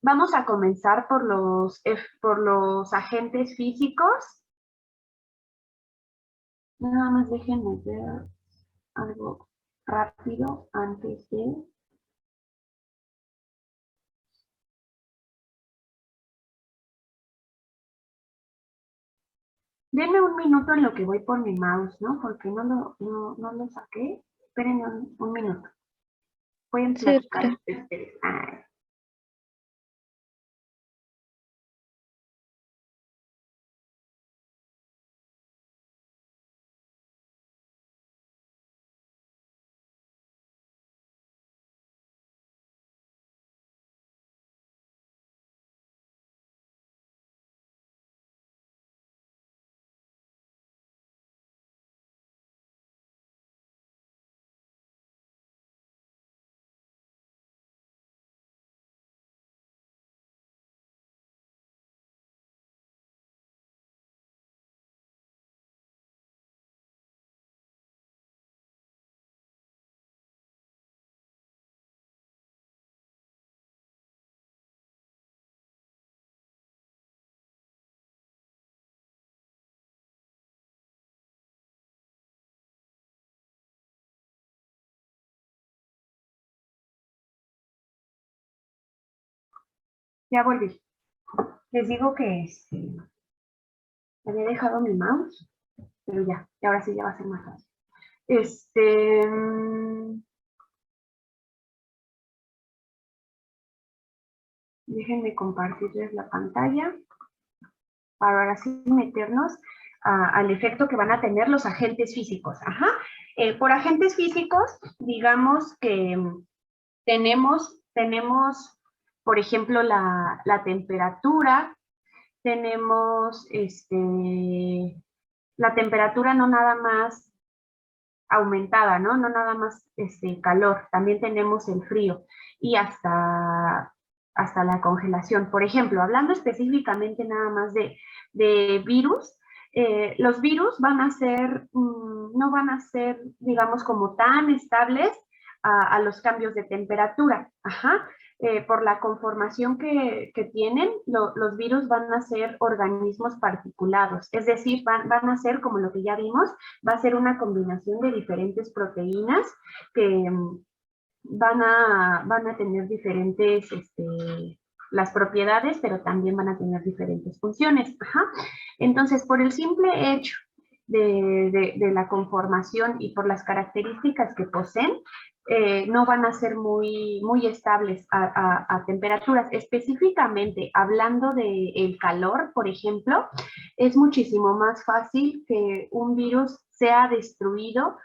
vamos a comenzar por los agentes físicos. Nada más déjenme ver algo rápido antes de... Denme un minuto en lo que voy por mi mouse, ¿no? Porque no lo saqué. Espérenme un minuto. Pueden platicar Cerca. ustedes. Ya volví. Les digo que había dejado mi mouse, pero ya, y ahora sí ya va a ser más fácil. Déjenme compartirles la pantalla para ahora sí meternos al efecto que van a tener los agentes físicos. Ajá. Por agentes físicos, digamos que tenemos, por ejemplo, la temperatura, tenemos la temperatura no nada más aumentada, ¿no? No nada más calor, también tenemos el frío y hasta la congelación. Por ejemplo, hablando específicamente nada más de virus, los virus van a ser, no van a ser, digamos, como tan estables a los cambios de temperatura. Ajá. Por la conformación que tienen, los virus van a ser organismos particulados, es decir, van a ser, como lo que ya vimos, va a ser una combinación de diferentes proteínas que van a tener diferentes, las propiedades, pero también van a tener diferentes funciones. Ajá. Entonces, por el simple hecho de la conformación y por las características que poseen, no van a ser muy estables a temperaturas. Específicamente, hablando del calor, por ejemplo, es muchísimo más fácil que un virus sea destruido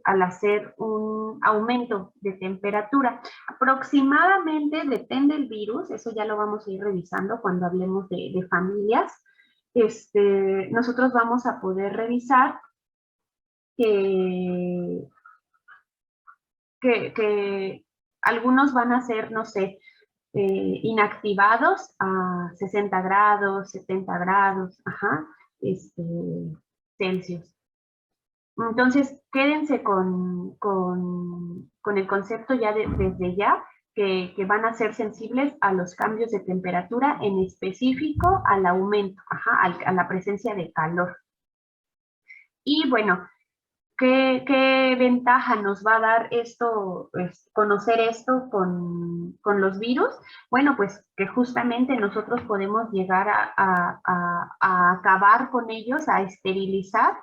al hacer un aumento de temperatura. Aproximadamente, depende del virus, eso ya lo vamos a ir revisando cuando hablemos de familias. Nosotros vamos a poder revisar que algunos van a ser, no sé, inactivados a 60 grados, 70 grados, ajá, Celsius. Entonces, quédense con el concepto ya desde ya, que van a ser sensibles a los cambios de temperatura, en específico al aumento, ajá, a la presencia de calor. Y bueno, ¿qué ventaja nos va a dar esto, pues, conocer esto con los virus? Bueno, pues que justamente nosotros podemos llegar a acabar con ellos, a esterilizar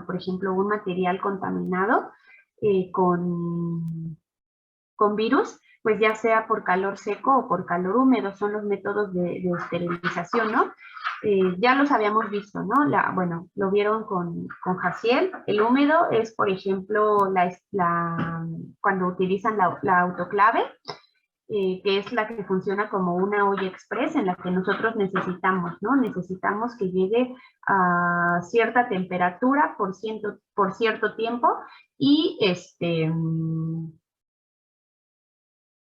por ejemplo, un material contaminado con virus, pues ya sea por calor seco o por calor húmedo, son los métodos de esterilización, ¿no? Ya los habíamos visto, ¿no? Bueno, lo vieron con Jaciel. El húmedo es, por ejemplo, cuando utilizan la autoclave, que es la que funciona como una olla express en la que nosotros necesitamos, ¿no? Necesitamos que llegue a cierta temperatura por cierto tiempo y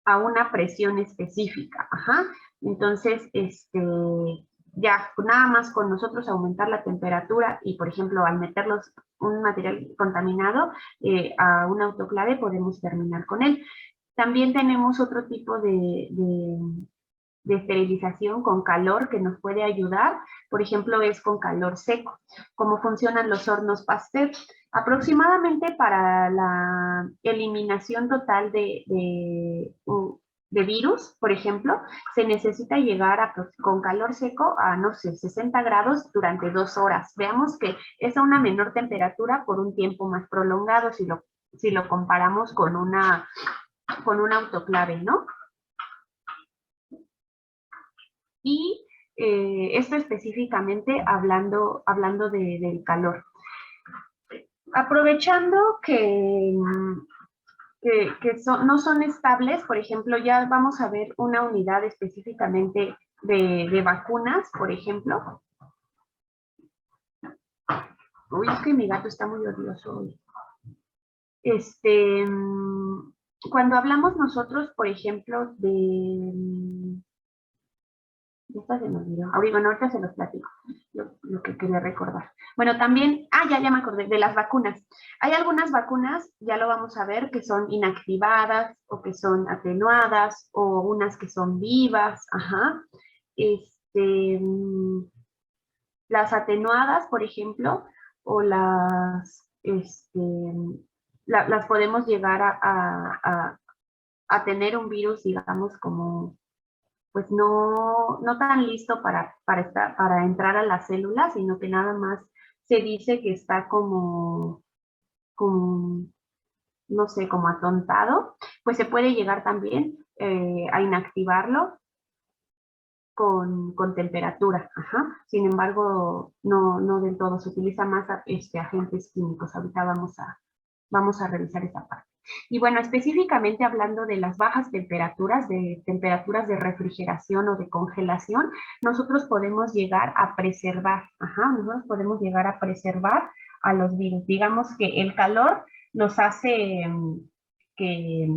a una presión específica. Ajá. Entonces, ya nada más con nosotros aumentar la temperatura y, por ejemplo, al meterlos un material contaminado a un autoclave, podemos terminar con él. También tenemos otro tipo de esterilización con calor que nos puede ayudar. Por ejemplo, es con calor seco. ¿Cómo funcionan los hornos Pasteur? Aproximadamente para la eliminación total de virus, por ejemplo, se necesita llegar con calor seco a, no sé, 60 grados durante 2 horas. Veamos que es a una menor temperatura por un tiempo más prolongado si lo comparamos con una autoclave, ¿no? Y esto específicamente hablando del calor. Aprovechando que no son estables, por ejemplo, ya vamos a ver una unidad específicamente de vacunas, por ejemplo. Uy, es que mi gato está muy odioso hoy. Cuando hablamos nosotros, por ejemplo, esta se me olvidó. Bueno, ahorita se los platico, lo que quería recordar. Bueno, también, ya me acordé, de las vacunas. Hay algunas vacunas, ya lo vamos a ver, que son inactivadas o que son atenuadas o unas que son vivas, ajá. Las atenuadas, por ejemplo, o las podemos llegar a tener un virus, digamos, como, pues no tan listo para entrar a la célula, sino que nada más se dice que está como no sé, como atontado, pues se puede llegar también a inactivarlo con temperatura. Ajá. Sin embargo, no del todo, se utiliza más agentes químicos. Ahorita vamos a revisar esa parte. Y bueno, específicamente hablando de las bajas temperaturas, de temperaturas de refrigeración o de congelación, nosotros podemos llegar a preservar, nosotros podemos llegar a preservar a los virus. Digamos que el calor nos hace que,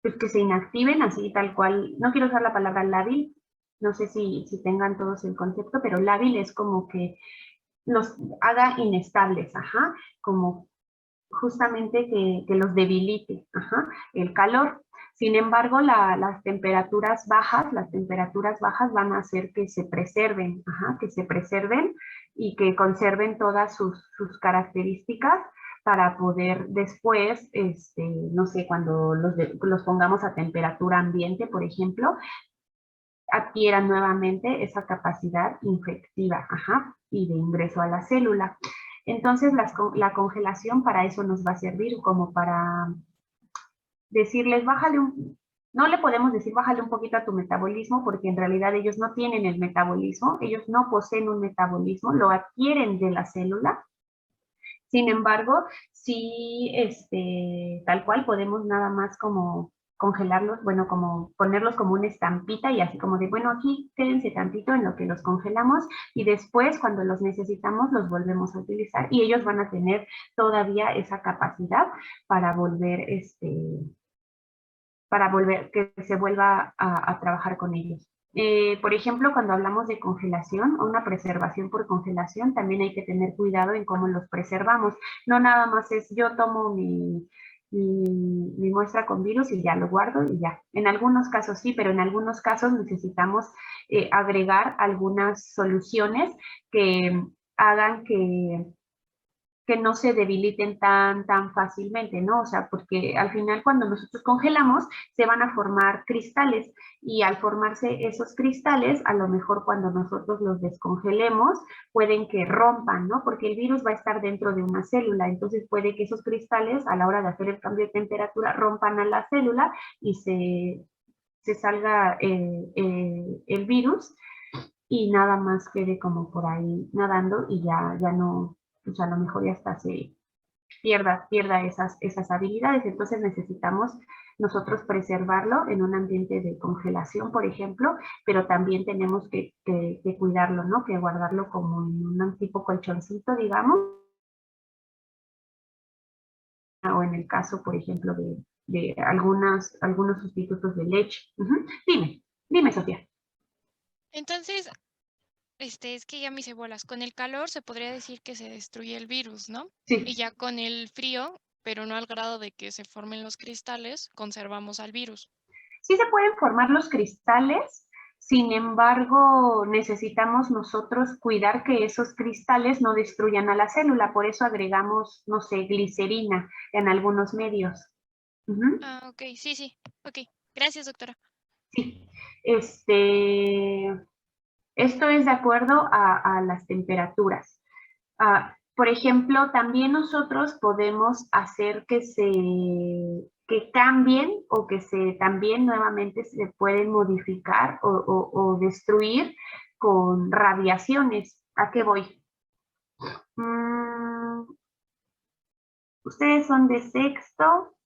pues, que se inactiven así tal cual. No quiero usar la palabra lábil, no sé si tengan todos el concepto, pero lábil es como que los haga inestables, como justamente que los debilite, el calor. Sin embargo, las temperaturas bajas van a hacer que se preserven, y que conserven todas sus características para poder después, no sé, cuando los pongamos a temperatura ambiente, por ejemplo, adquieran nuevamente esa capacidad infectiva, y de ingreso a la célula. Entonces, la congelación para eso nos va a servir, como para decirles, no le podemos decir bájale un poquito a tu metabolismo, porque en realidad ellos no tienen el metabolismo, ellos no poseen un metabolismo, lo adquieren de la célula. Sin embargo, sí, tal cual podemos nada más como congelarlos, bueno, como ponerlos como una estampita y así como de, bueno, aquí quédense tantito en lo que los congelamos y después cuando los necesitamos los volvemos a utilizar y ellos van a tener todavía esa capacidad para volver, que se vuelva a trabajar con ellos. Por ejemplo, cuando hablamos de congelación o una preservación por congelación, también hay que tener cuidado en cómo los preservamos. No nada más es yo tomo mi muestra con virus y ya lo guardo y ya. En algunos casos sí, pero en algunos casos necesitamos agregar algunas soluciones que hagan que no se debiliten tan fácilmente, ¿no? O sea, porque al final cuando nosotros congelamos se van a formar cristales y al formarse esos cristales, a lo mejor cuando nosotros los descongelemos, pueden que rompan, ¿no? Porque el virus va a estar dentro de una célula, entonces puede que esos cristales a la hora de hacer el cambio de temperatura rompan a la célula y se salga el virus y nada más quede como por ahí nadando y ya no, pues a lo mejor ya hasta se pierda esas habilidades. Entonces necesitamos nosotros preservarlo en un ambiente de congelación, por ejemplo, pero también tenemos que cuidarlo, ¿no? Que guardarlo como en un tipo colchoncito, digamos, o en el caso, por ejemplo, de algunos sustitutos de leche. Dime, Sofía. Entonces, es que ya me hice bolas. Con el calor se podría decir que se destruye el virus, ¿no? Sí. Y ya con el frío, pero no al grado de que se formen los cristales, conservamos al virus. Sí se pueden formar los cristales, sin embargo, necesitamos nosotros cuidar que esos cristales no destruyan a la célula, por eso agregamos, no sé, glicerina en algunos medios. Ah, ok, sí, ok. Gracias, doctora. Sí, esto es de acuerdo a las temperaturas. Por ejemplo, también nosotros podemos hacer que cambien o que también nuevamente se pueden modificar o destruir con radiaciones. ¿A qué voy? Ustedes son de sexto,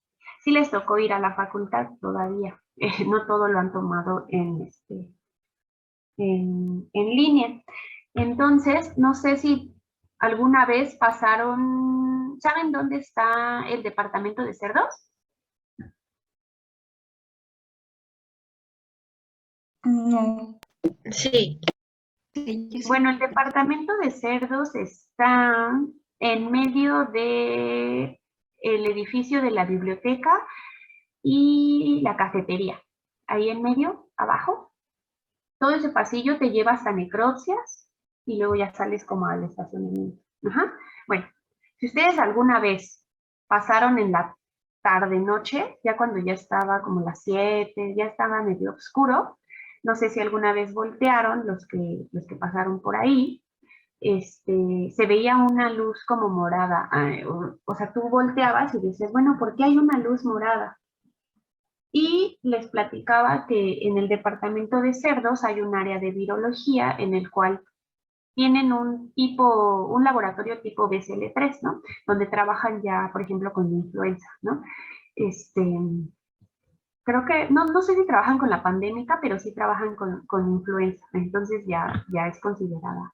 sí les tocó ir a la facultad todavía, no todo lo han tomado en línea. Entonces, no sé si alguna vez pasaron, ¿saben dónde está el departamento de cerdos? No. Sí. Bueno, el departamento de cerdos está en medio de el edificio de la biblioteca y la cafetería. Ahí en medio, abajo. Todo ese pasillo te lleva hasta necropsias y luego ya sales como al estacionamiento. Bueno, si ustedes alguna vez pasaron en la tarde-noche, ya cuando ya estaba como las 7, ya estaba medio oscuro. No sé si alguna vez voltearon los que pasaron por ahí. Se veía una luz como morada. O sea, tú volteabas y dices, bueno, ¿por qué hay una luz morada? Y les platicaba que en el departamento de cerdos hay un área de virología en el cual tienen un laboratorio tipo BCL3, ¿no? Donde trabajan ya, por ejemplo, con influenza, ¿no? Creo que, no sé si trabajan con la pandémica, pero sí trabajan con influenza. Entonces ya es considerada,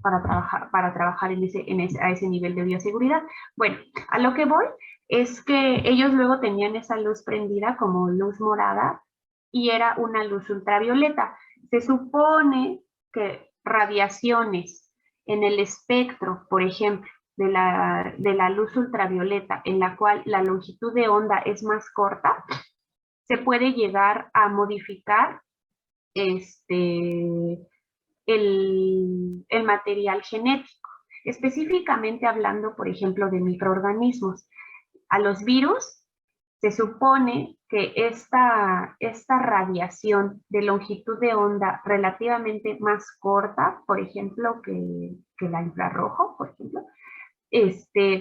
para trabajar a ese nivel de bioseguridad. Bueno, a lo que voy es que ellos luego tenían esa luz prendida como luz morada y era una luz ultravioleta. Se supone que radiaciones en el espectro, por ejemplo, de la luz ultravioleta, en la cual la longitud de onda es más corta, se puede llegar a modificar el material genético, específicamente hablando, por ejemplo, de microorganismos. A los virus se supone que esta radiación de longitud de onda relativamente más corta, por ejemplo, que la infrarrojo, por ejemplo,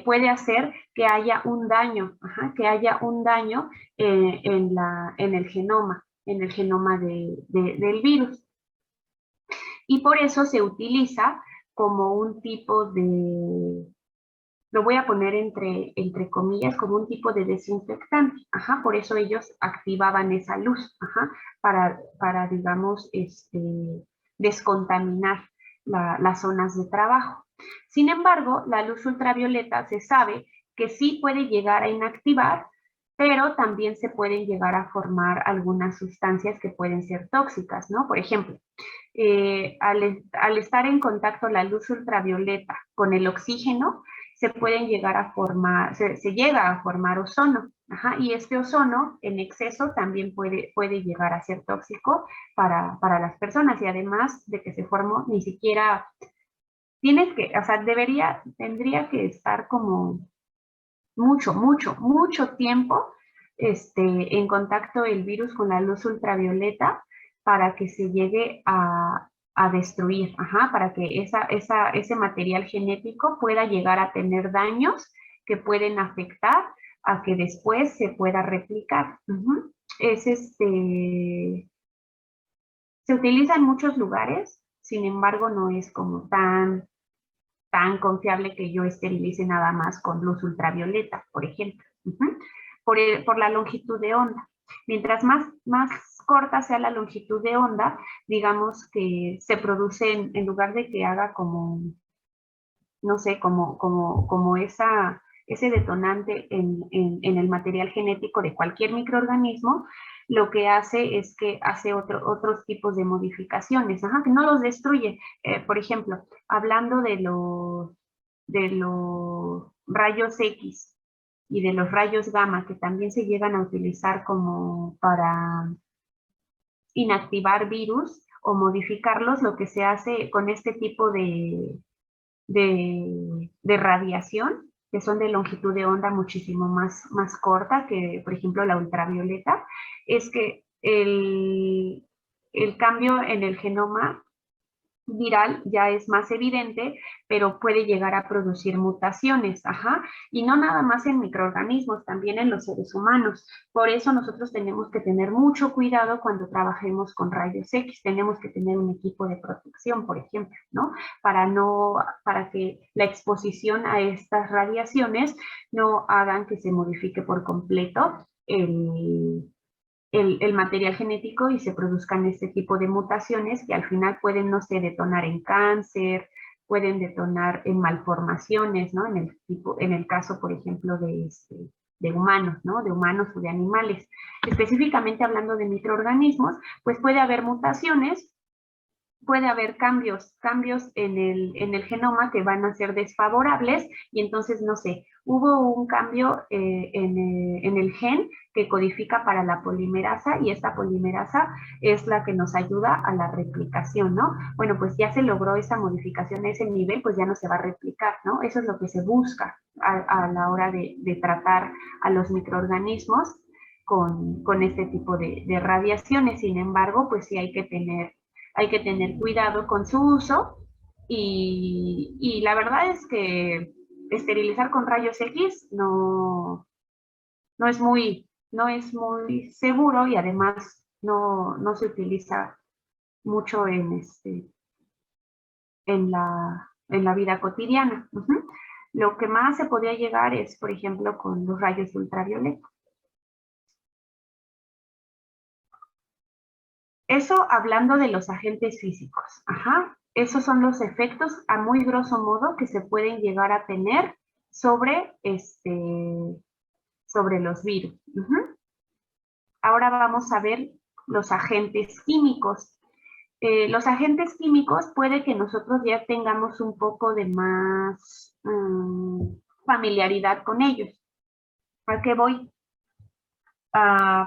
puede hacer que haya un daño, en el genoma del virus. Y por eso se utiliza como un tipo de, lo voy a poner entre comillas, como un tipo de desinfectante. Por eso ellos activaban esa luz, para digamos, descontaminar las zonas de trabajo. Sin embargo, la luz ultravioleta se sabe que sí puede llegar a inactivar, pero también se pueden llegar a formar algunas sustancias que pueden ser tóxicas, ¿no? Por ejemplo, al estar en contacto la luz ultravioleta con el oxígeno, se pueden llegar a formar, se llega a formar ozono, y este ozono en exceso también puede llegar a ser tóxico para las personas, y además de que se formó, ni siquiera tendría que estar como mucho tiempo en contacto el virus con la luz ultravioleta para que se llegue a destruir, para que ese material genético pueda llegar a tener daños que pueden afectar a que después se pueda replicar. Se utiliza en muchos lugares, sin embargo no es como tan confiable que yo esterilice nada más con luz ultravioleta, por ejemplo, por la longitud de onda. Mientras más corta sea la longitud de onda, digamos que se produce, en lugar de que haga como, no sé, como ese detonante en el material genético de cualquier microorganismo, lo que hace es que hace otros tipos de modificaciones, que no los destruye. Por ejemplo, hablando de los rayos X y de los rayos gamma, que también se llegan a utilizar como para inactivar virus o modificarlos, lo que se hace con este tipo de radiación, que son de longitud de onda muchísimo más corta que, por ejemplo, la ultravioleta, es que el cambio en el genoma viral ya es más evidente, pero puede llegar a producir mutaciones, y no nada más en microorganismos, también en los seres humanos. Por eso nosotros tenemos que tener mucho cuidado cuando trabajemos con rayos X, tenemos que tener un equipo de protección, por ejemplo, ¿no? Para que la exposición a estas radiaciones no hagan que se modifique por completo el material genético y se produzcan este tipo de mutaciones que al final pueden, no sé, detonar en cáncer, pueden detonar en malformaciones, ¿no? En el caso, por ejemplo, de humanos, ¿no? De humanos o de animales. Específicamente hablando de microorganismos, pues puede haber mutaciones, puede haber cambios en el genoma que van a ser desfavorables y entonces, no sé, hubo un cambio en el gen que codifica para la polimerasa y esta polimerasa es la que nos ayuda a la replicación, ¿no? Bueno, pues ya se logró esa modificación a ese nivel, pues ya no se va a replicar, ¿no? Eso es lo que se busca, a la hora de tratar a los microorganismos con este tipo de radiaciones. Sin embargo, pues sí hay que tener cuidado con su uso y la verdad es que esterilizar con rayos X no es muy seguro y además no se utiliza mucho en la vida cotidiana. Ujú. Lo que más se podría llegar es, por ejemplo, con los rayos ultravioleta. Eso hablando de los agentes físicos. Ajá. Esos son los efectos a muy grosso modo que se pueden llegar a tener sobre, sobre los virus. Ujú. Ahora vamos a ver los agentes químicos. Los agentes químicos puede que nosotros ya tengamos un poco de más familiaridad con ellos. ¿A qué voy?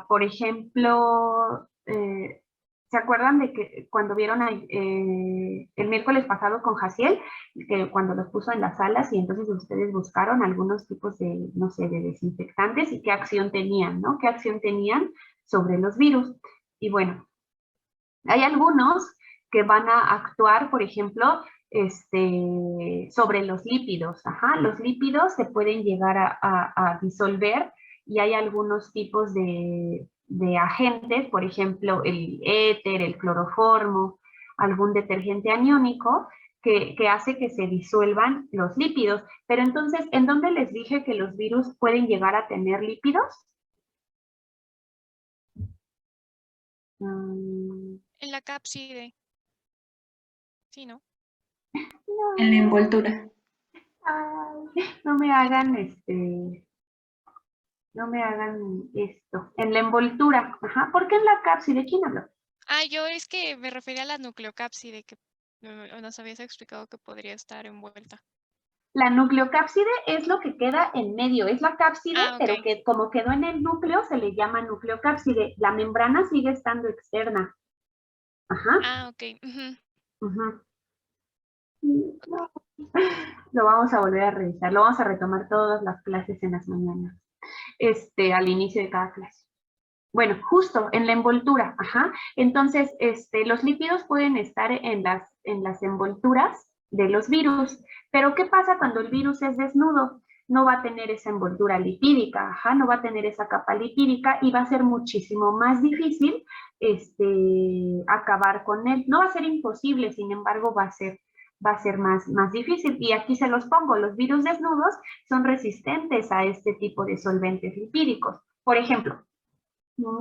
Por ejemplo, ¿se acuerdan de que cuando vieron el miércoles pasado con Jaciel, que cuando los puso en las salas y entonces ustedes buscaron algunos tipos de, no sé, de desinfectantes y qué acción tenían, ¿no? ¿Qué acción tenían sobre los virus? Y bueno, hay algunos que van a actuar, por ejemplo, sobre los lípidos. Ajá, los lípidos se pueden llegar a disolver y hay algunos tipos de agentes, por ejemplo, el éter, el cloroformo, algún detergente aniónico que hace que se disuelvan los lípidos. Pero entonces, ¿en dónde les dije que los virus pueden llegar a tener lípidos? En la cápside. Sí, ¿no? En la envoltura. Ay, no me hagan no me hagan esto. En la envoltura. Ajá. ¿Por qué en la cápside? ¿Quién habló? Yo es que me refería a la nucleocápside que nos habías explicado que podría estar envuelta. La nucleocápside es lo que queda en medio, es la cápside, pero ok. que como quedó en el núcleo se le llama nucleocápside. La membrana sigue estando externa. Ajá. Ok. Ujú. Ujú. No. Lo vamos a volver a revisar, lo vamos a retomar todas las clases en las mañanas, al inicio de cada clase. Bueno, justo en la envoltura, ajá. Entonces, los lípidos pueden estar en las envolturas de los virus, pero ¿qué pasa cuando el virus es desnudo? No va a tener esa envoltura lipídica, ajá, no va a tener esa capa lipídica y va a ser muchísimo más difícil acabar con él. No va a ser imposible, sin embargo, va a ser más difícil. Y aquí se los pongo, los virus desnudos son resistentes a este tipo de solventes lipídicos. Por ejemplo,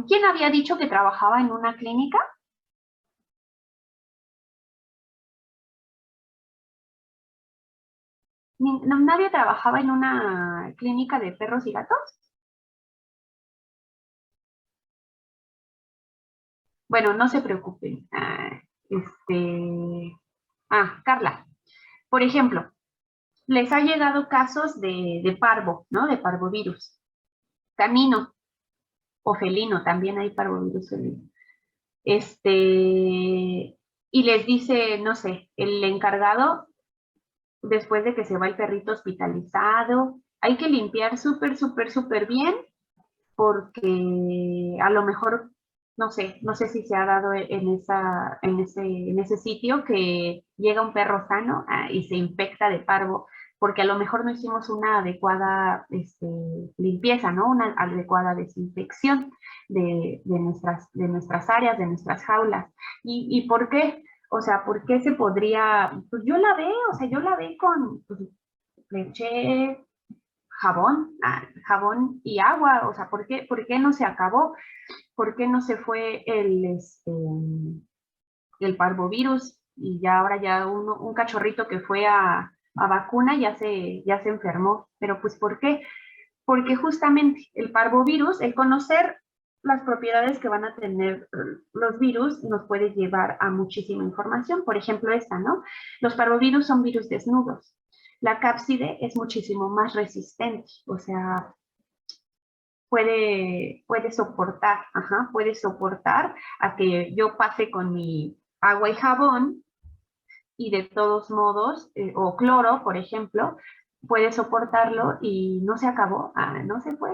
¿quién había dicho que trabajaba en una clínica? ¿Nadie trabajaba en una clínica de perros y gatos? Bueno, no se preocupen. Carla, por ejemplo, les ha llegado casos de parvo, ¿no? De parvovirus. Canino o felino, también hay parvovirus felino. Y les dice, no sé, el encargado, después de que se va el perrito hospitalizado, hay que limpiar súper bien, porque a lo mejor, no sé si se ha dado en ese sitio que llega un perro sano y se infecta de parvo, porque a lo mejor no hicimos una adecuada limpieza, ¿no? Una adecuada desinfección de nuestras áreas, de nuestras jaulas. ¿Y por qué? O sea, ¿por qué se podría? Pues yo la veo, o sea, yo la veo con, pues, le eché jabón y agua, o sea, ¿por qué no se acabó? ¿Por qué no se fue el parvovirus? Y ya ahora ya un cachorrito que fue a vacuna ya se enfermó. Pero pues ¿por qué? Porque justamente el parvovirus, el conocer las propiedades que van a tener los virus nos puede llevar a muchísima información. Por ejemplo, esta, ¿no? Los parvovirus son virus desnudos. La cápside es muchísimo más resistente, o sea, puede soportar, puede soportar a que yo pase con mi agua y jabón y de todos modos, o cloro, por ejemplo, puede soportarlo y no se acabó, no se fue.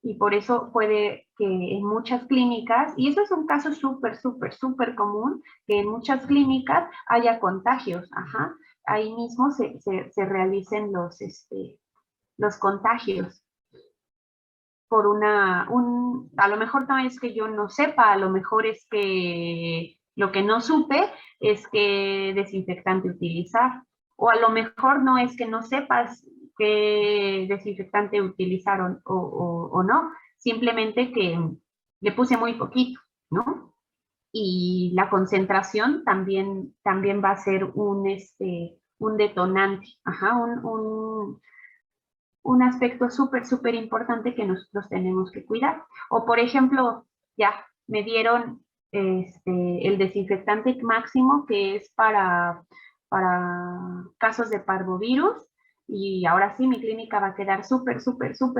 Y por eso puede que en muchas clínicas, y eso es un caso súper común, que en muchas clínicas haya contagios, ahí mismo se realicen los contagios por a lo mejor no es que yo no sepa, a lo mejor es que lo que no supe es qué desinfectante utilizar, o a lo mejor no es que no sepas qué desinfectante utilizaron o no, simplemente que le puse muy poquito, ¿no? Y la concentración también va a ser un detonante, un aspecto súper importante que nosotros tenemos que cuidar. O por ejemplo, ya me dieron el desinfectante máximo que es para casos de parvovirus y ahora sí mi clínica va a quedar súper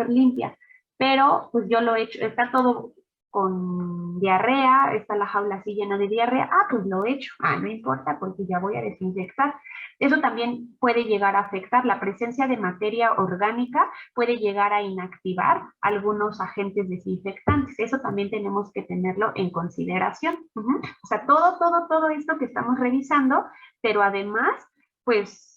limpia. Pero pues yo lo he hecho, está todo con diarrea, está la jaula así llena de diarrea, pues lo he hecho, no importa porque ya voy a desinfectar. Eso también puede llegar a afectar la presencia de materia orgánica, puede llegar a inactivar algunos agentes desinfectantes. Eso también tenemos que tenerlo en consideración. O sea, todo esto que estamos revisando, pero además, pues,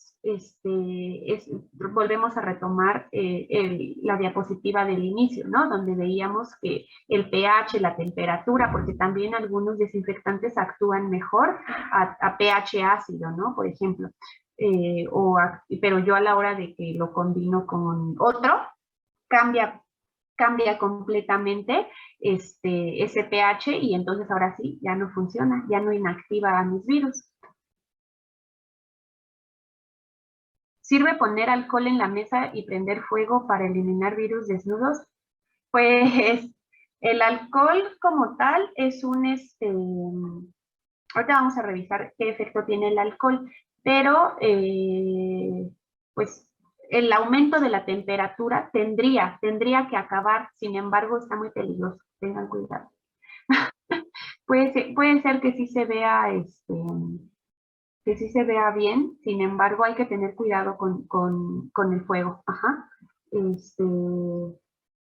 volvemos a retomar la diapositiva del inicio, ¿no? Donde veíamos que el pH, la temperatura, porque también algunos desinfectantes actúan mejor a pH ácido, ¿no? Por ejemplo. Pero yo a la hora de que lo combino con otro, cambia completamente ese pH y entonces ahora sí, ya no funciona, ya no inactiva a mis virus. ¿Sirve poner alcohol en la mesa y prender fuego para eliminar virus desnudos? Pues el alcohol como tal es ahorita vamos a revisar qué efecto tiene el alcohol, pero pues el aumento de la temperatura tendría que acabar, sin embargo está muy peligroso, tengan cuidado. Puede ser que sí se vea bien, sin embargo hay que tener cuidado con el fuego,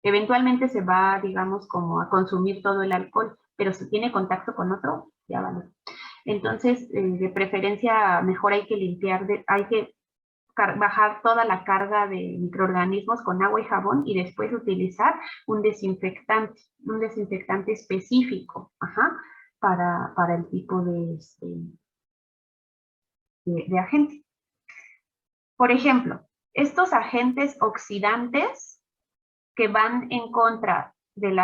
eventualmente se va, digamos, como a consumir todo el alcohol, pero si tiene contacto con otro, ya vale. Entonces, de preferencia, mejor hay que limpiar, hay que bajar toda la carga de microorganismos con agua y jabón y después utilizar un desinfectante específico, para el tipo de agente. Por ejemplo, estos agentes oxidantes que van en contra de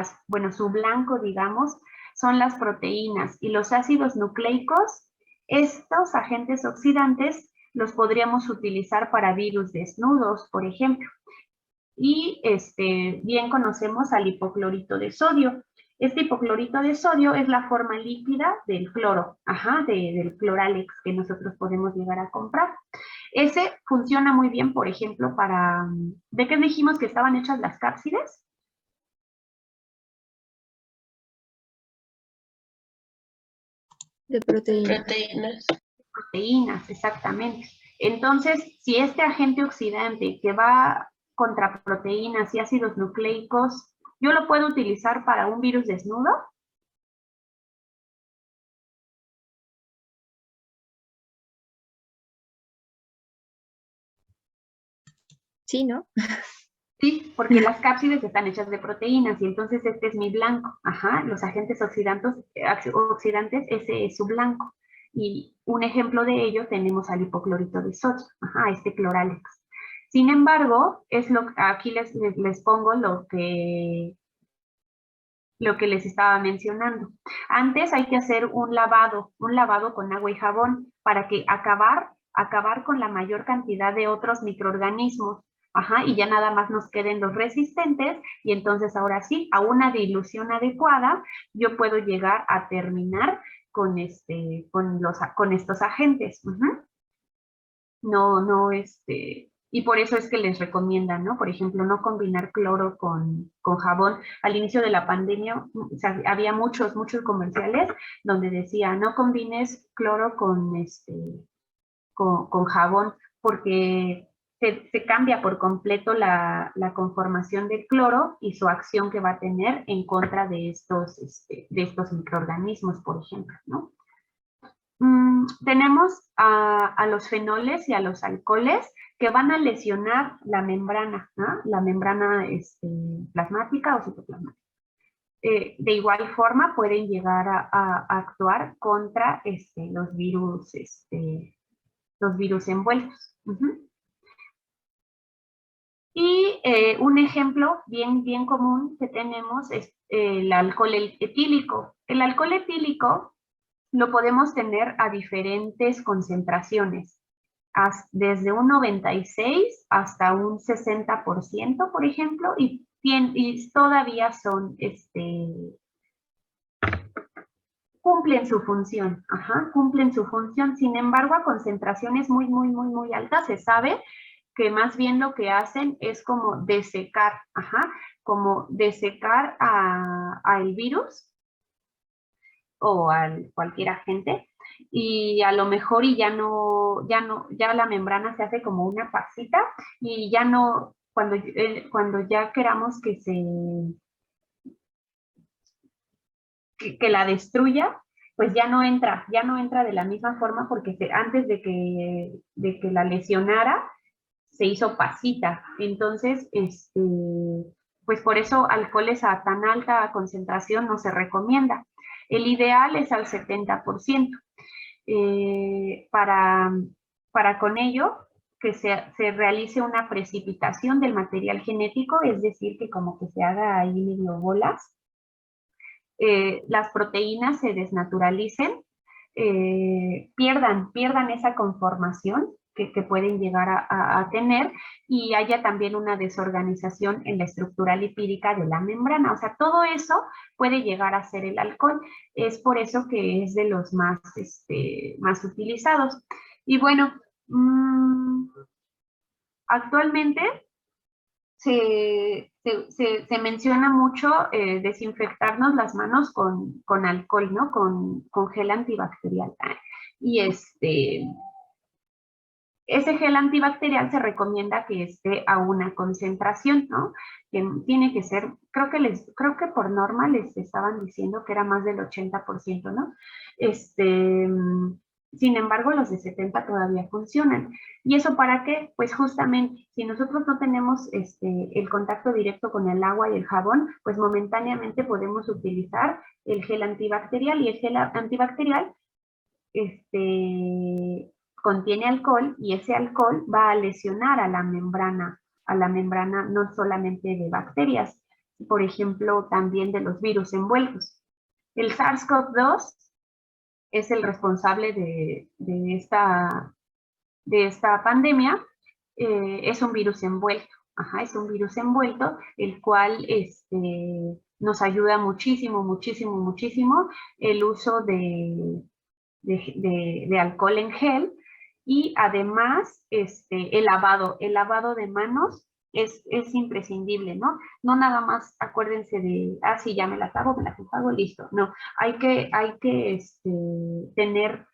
su blanco, digamos, son las proteínas y los ácidos nucleicos. Estos agentes oxidantes los podríamos utilizar para virus desnudos, por ejemplo. Y bien conocemos al hipoclorito de sodio. Este hipoclorito de sodio es la forma líquida del cloro, del cloralex que nosotros podemos llegar a comprar. Ese funciona muy bien, por ejemplo, ¿de qué dijimos que estaban hechas las cápsides? De proteínas. Proteínas, exactamente. Entonces, si este agente oxidante que va contra proteínas y ácidos nucleicos, ¿yo lo puedo utilizar para un virus desnudo? Sí, ¿no? Sí, porque las cápsides están hechas de proteínas y entonces este es mi blanco. Los agentes oxidantes, ese es su blanco. Y un ejemplo de ello tenemos al hipoclorito de sodio, este cloralex. Sin embargo, aquí les pongo lo que les estaba mencionando. Antes hay que hacer un lavado con agua y jabón para que acabar con la mayor cantidad de otros microorganismos. Y ya nada más nos queden los resistentes y entonces ahora sí, a una dilución adecuada, yo puedo llegar a terminar con estos agentes. Y por eso es que les recomiendan, ¿no? Por ejemplo, no combinar cloro con jabón. Al inicio de la pandemia, o sea, había muchos comerciales donde decía, no combines cloro con jabón, porque se cambia por completo la conformación del cloro y su acción que va a tener en contra de estos microorganismos, por ejemplo, ¿no? Tenemos a los fenoles y a los alcoholes que van a lesionar la membrana, ¿no? La membrana plasmática o citoplasmática. De igual forma pueden llegar a actuar contra los virus envueltos. Y un ejemplo bien común que tenemos es el alcohol etílico. El alcohol etílico lo podemos tener a diferentes concentraciones, desde un 96 hasta un 60%, por ejemplo, y todavía son, cumplen su función, cumplen su función. Sin embargo, a concentraciones muy altas se sabe que más bien lo que hacen es como desecar, como desecar al virus o a cualquier agente, y a lo mejor ya la membrana se hace como una pasita y ya no, cuando ya queramos que la destruya, pues ya no entra de la misma forma porque antes de que la lesionara, se hizo pasita. Entonces, pues por eso alcoholes a tan alta concentración no se recomienda. El ideal es al 70%. Para con ello que se realice una precipitación del material genético, es decir, que como que se haga ahí medio bolas, las proteínas se desnaturalicen, pierdan esa conformación que pueden llegar a tener, y haya también una desorganización en la estructura lipídica de la membrana. O sea, todo eso puede llegar a ser el alcohol. Es por eso que es de los más utilizados. Y bueno, actualmente se menciona mucho desinfectarnos las manos con alcohol, ¿no? Con gel antibacterial. Y ese gel antibacterial se recomienda que esté a una concentración, ¿no? Que tiene que ser, creo que por norma les estaban diciendo que era más del 80%, ¿no? Sin embargo, los de 70 todavía funcionan. ¿Y eso para qué? Pues justamente, si nosotros no tenemos el contacto directo con el agua y el jabón, pues momentáneamente podemos utilizar el gel antibacterial, y el gel antibacterial contiene alcohol, y ese alcohol va a lesionar a la membrana no solamente de bacterias, por ejemplo, también de los virus envueltos. El SARS-CoV-2 es el responsable de esta pandemia. Es un virus envuelto, es un virus envuelto, el cual nos ayuda muchísimo el uso de alcohol en gel, y además el lavado de manos es imprescindible, ¿no? No nada más acuérdense de, sí, ya me las hago, listo. No, hay que tener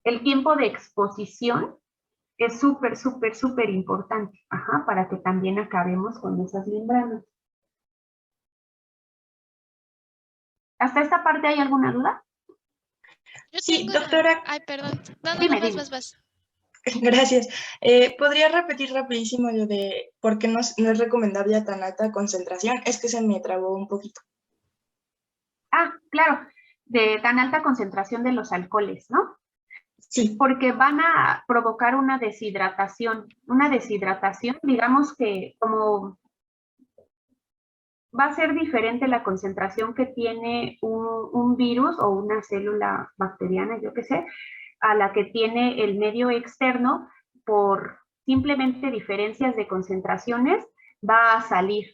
el tiempo de exposición, es súper importante, para que también acabemos con esas membranas. ¿Hasta esta parte hay alguna duda? Yo Sí, tengo doctora. Ay, perdón. No, Dime. vas. Gracias. ¿Podría repetir rapidísimo lo de por qué no es recomendable a tan alta concentración? Es que se me trabó un poquito. Claro, de tan alta concentración de los alcoholes, ¿no? Sí. Porque van a provocar una deshidratación, digamos que como va a ser diferente la concentración que tiene un virus o una célula bacteriana, yo qué sé, a la que tiene el medio externo. Por simplemente diferencias de concentraciones va a salir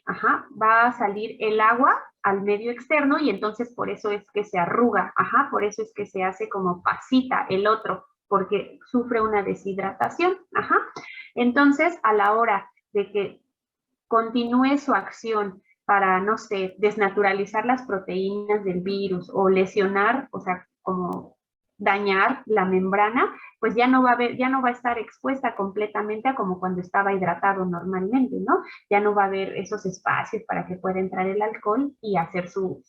el agua al medio externo, y entonces por eso es que se arruga, por eso es que se hace como pasita el otro, porque sufre una deshidratación, Entonces, a la hora de que continúe su acción para, no sé, desnaturalizar las proteínas del virus o lesionar, o sea, como dañar la membrana, pues ya no va a estar expuesta completamente a como cuando estaba hidratado normalmente, ¿no? Ya no va a haber esos espacios para que pueda entrar el alcohol y hacer su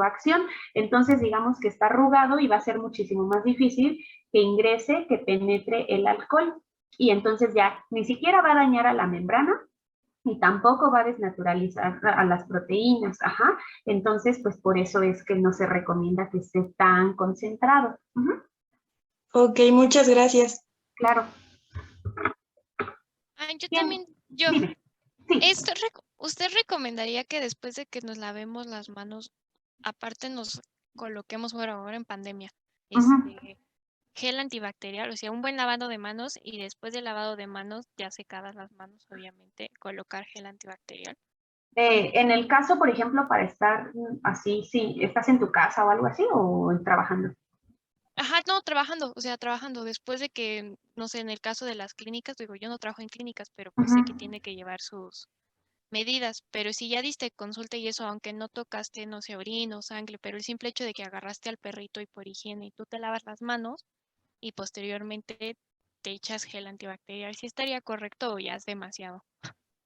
acción. Entonces, digamos que está arrugado y va a ser muchísimo más difícil que ingrese, que penetre el alcohol. Y entonces ya ni siquiera va a dañar a la membrana, y tampoco va a desnaturalizar a las proteínas, ajá. Entonces, pues por eso es que no se recomienda que esté tan concentrado. Ujú. Ok, muchas gracias. Claro. Yo Bien, también, dime. Sí. ¿usted recomendaría que después de que nos lavemos las manos, aparte nos coloquemos, bueno, ahora en pandemia, Ujú. gel antibacterial, o sea, un buen lavado de manos y después del lavado de manos, ya secadas las manos, obviamente, colocar gel antibacterial? En el caso, por ejemplo, para estar así, sí, ¿estás en tu casa o algo así o trabajando? Ajá, no, trabajando, o sea, trabajando después de que, no sé, en el caso de las clínicas, digo, yo no trabajo en clínicas, pero pues sé que Ujú. tiene que llevar sus medidas, pero si ya diste consulta y eso, aunque no tocaste, no sé, orina o sangre, pero el simple hecho de que agarraste al perrito y por higiene y tú te lavas las manos y posteriormente te echas gel antibacterial, ¿sí estaría correcto o ya es demasiado?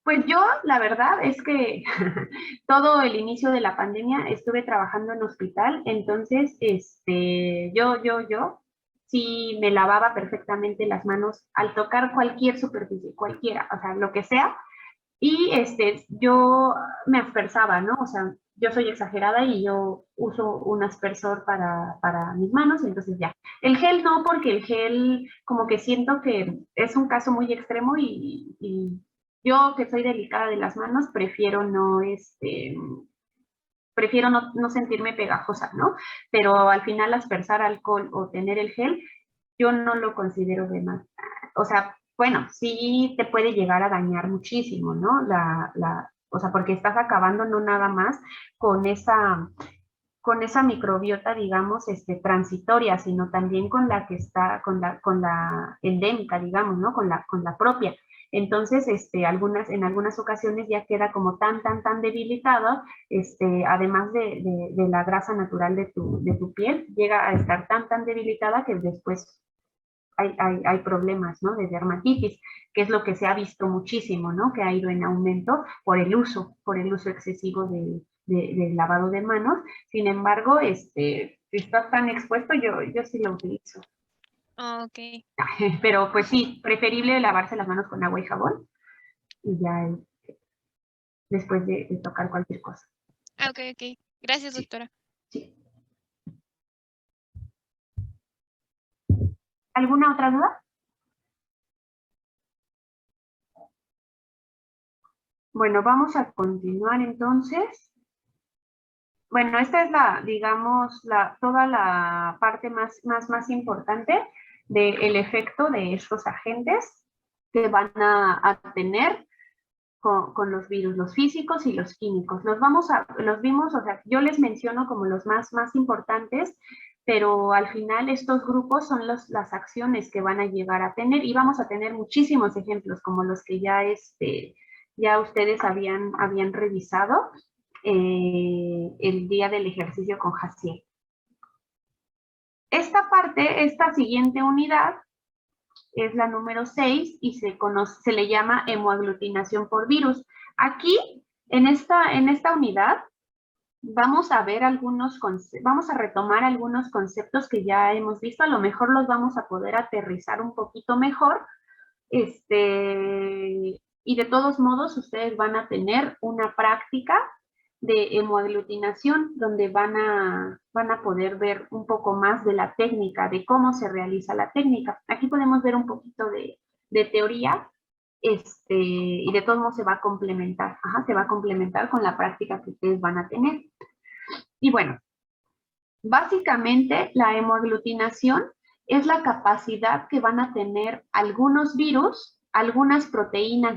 Pues yo, la verdad es que todo el inicio de la pandemia estuve trabajando en hospital, entonces, yo, sí me lavaba perfectamente las manos al tocar cualquier superficie, cualquiera, o sea, lo que sea, y yo me aspersaba, ¿no? O sea, yo soy exagerada y yo uso un aspersor para mis manos, entonces ya. El gel no, porque el gel como que siento que es un caso muy extremo y yo que soy delicada de las manos prefiero no sentirme pegajosa, ¿no? Pero al final aspersar alcohol o tener el gel, yo no lo considero de más. O sea, bueno, sí te puede llegar a dañar muchísimo, ¿no? O sea, porque estás acabando no nada más con esa microbiota, digamos, transitoria, sino también con la que está, con la endémica, digamos, ¿no? Con la propia. Entonces, en algunas ocasiones ya queda como tan debilitada, además de la grasa natural de tu piel, llega a estar tan debilitada que después hay problemas, ¿no? De dermatitis, que es lo que se ha visto muchísimo, ¿no? Que ha ido en aumento por el uso excesivo del lavado de manos. Sin embargo, si estás tan expuesto, yo sí lo utilizo. Ah, ok. Pero pues sí, preferible lavarse las manos con agua y jabón y ya después de tocar cualquier cosa. Ah, ok, ok. Gracias, Sí, doctora. sí. ¿Alguna otra duda? Bueno, vamos a continuar entonces. Bueno, esta es digamos, toda la parte más importante del efecto de estos agentes que van a tener con los virus, los físicos y los químicos. Los vimos, o sea, yo les menciono como los más importantes, pero al final estos grupos son las acciones que van a llegar a tener y vamos a tener muchísimos ejemplos como los que ya ustedes habían revisado el día del ejercicio con Jaciel. Esta siguiente unidad es la número 6 y se le llama hemoaglutinación por virus. Aquí, en esta unidad, vamos a retomar algunos conceptos que ya hemos visto, a lo mejor los vamos a poder aterrizar un poquito mejor, y de todos modos ustedes van a tener una práctica de hemoaglutinación donde van a poder ver un poco más de la técnica, de cómo se realiza la técnica. Aquí podemos ver un poquito de teoría, y de todos modos se va a complementar, se va a complementar con la práctica que ustedes van a tener. Y bueno, básicamente la hemoaglutinación es la capacidad que van a tener algunos virus, algunas proteínas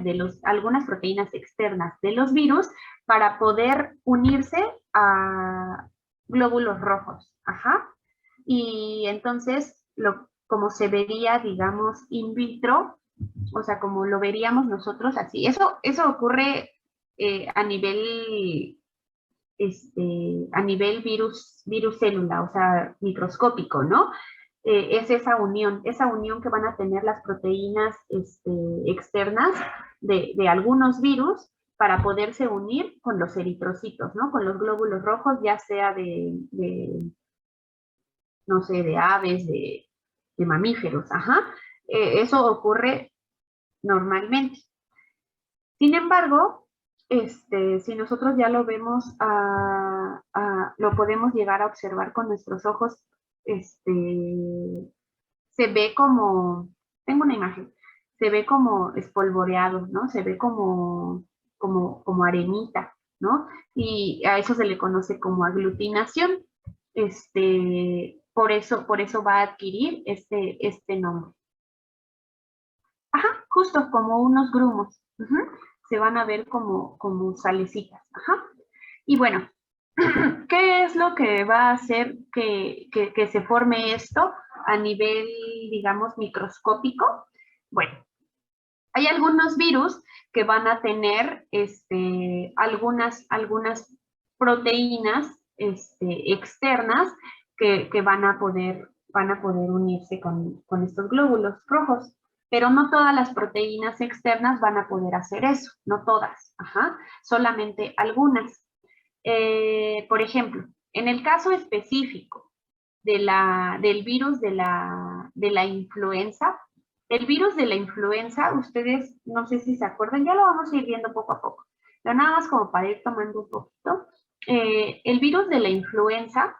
externas de los virus para poder unirse a glóbulos rojos. Y entonces, como se vería, digamos, in vitro, o sea, como lo veríamos nosotros así. Eso ocurre a nivel virus célula, o sea, microscópico, ¿no? es esa unión que van a tener las proteínas externas de algunos virus para poderse unir con los eritrocitos, ¿no? Con los glóbulos rojos, ya sea no sé, de aves, de mamíferos, ajá. Eso ocurre normalmente. Sin embargo, si nosotros ya lo vemos, lo podemos llegar a observar con nuestros ojos, se ve como, tengo una imagen, se ve como espolvoreado, ¿no? Se ve como arenita, ¿no? Y a eso se le conoce como aglutinación. Por eso va a adquirir este nombre. Ajá, justo como unos grumos. Ujú. Se van a ver como salecitas. Ajá. Y bueno, ¿qué es lo que va a hacer que se forme esto a nivel, digamos, microscópico? Bueno, hay algunos virus que van a tener algunas proteínas externas que van a poder unirse con estos glóbulos rojos. Pero no todas las proteínas externas van a poder hacer eso, no todas, ajá, solamente algunas. Por ejemplo, en el caso específico del virus de la influenza, el virus de la influenza, ustedes no sé si se acuerdan, ya lo vamos a ir viendo poco a poco, pero nada más como para ir tomando un poquito. El virus de la influenza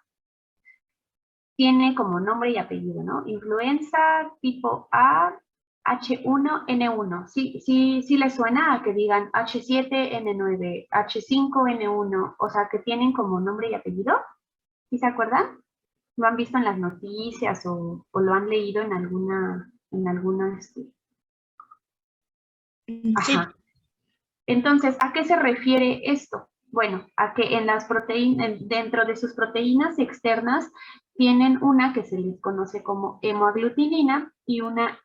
tiene como nombre y apellido, ¿no? Influenza tipo A, H1N1. Sí les suena a que digan H7N9, H5N1, o sea, que tienen como nombre y apellido. ¿Sí se acuerdan? ¿Lo han visto en las noticias o lo han leído en alguna Sí, Ajá. Entonces, ¿a qué se refiere esto? Bueno, a que en las proteínas, dentro de sus proteínas externas, tienen una que se les conoce como hemoaglutinina y una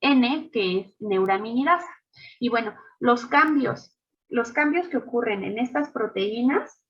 N que es neuraminidasa. Y bueno, los cambios que ocurren en estas proteínas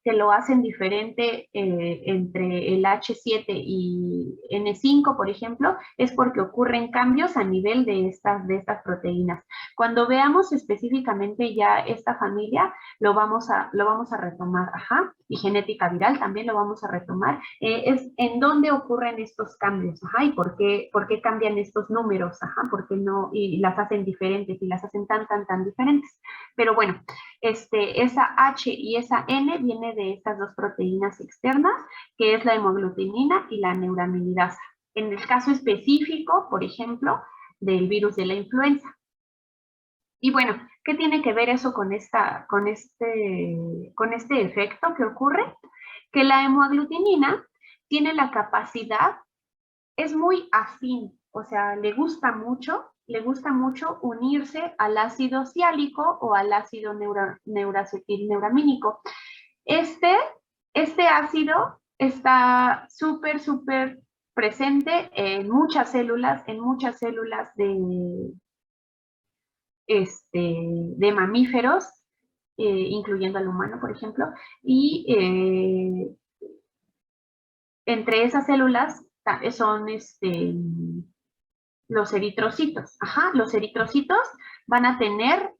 que lo hacen diferente entre el H7 y N5, por ejemplo, es porque ocurren cambios a nivel de estas proteínas. Cuando veamos específicamente ya esta familia, lo vamos a retomar, ajá, y genética viral también lo vamos a retomar, es en dónde ocurren estos cambios, ajá, y por qué cambian estos números, ajá, por qué no, y las hacen diferentes, y las hacen tan diferentes. Pero bueno, esa H y esa N viene de estas dos proteínas externas, que es la hemaglutinina y la neuraminidasa. En el caso específico, por ejemplo, del virus de la influenza. Y bueno, ¿qué tiene que ver eso con este efecto que ocurre? Que la hemaglutinina tiene la capacidad, es muy afín, o sea, le gusta mucho unirse al ácido siálico o al ácido neuracetilneuramínico. Este ácido está súper presente en muchas células de mamíferos, incluyendo al humano, por ejemplo, y entre esas células son los eritrocitos. Ajá, los eritrocitos van a tener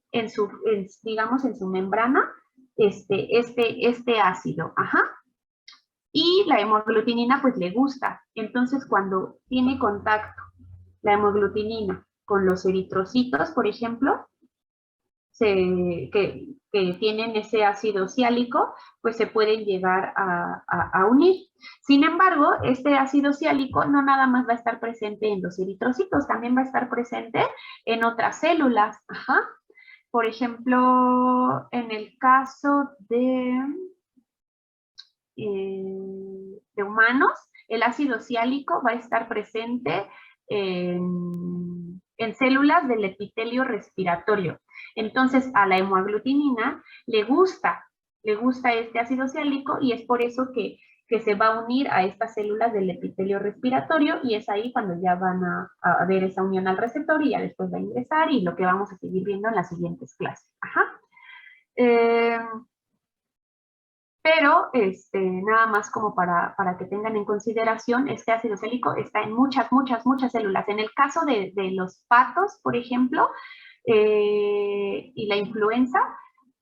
digamos, en su membrana este ácido. Ajá. Y la hemaglutinina pues le gusta. Entonces cuando tiene contacto la hemaglutinina con los eritrocitos, por ejemplo, que tienen ese ácido siálico, pues se pueden llegar a unir. Sin embargo, este ácido siálico no nada más va a estar presente en los eritrocitos, también va a estar presente en otras células. Ajá. Por ejemplo, en el caso de humanos, el ácido siálico va a estar presente en células del epitelio respiratorio. Entonces, a la hemaglutinina le gusta este ácido siálico y es por eso que se va a unir a estas células del epitelio respiratorio y es ahí cuando ya van a ver esa unión al receptor y ya después va a ingresar y lo que vamos a seguir viendo en las siguientes clases. Ajá. Pero nada más como para que tengan en consideración, este ácido célico está en muchas células. En el caso de los patos, por ejemplo, y la influenza,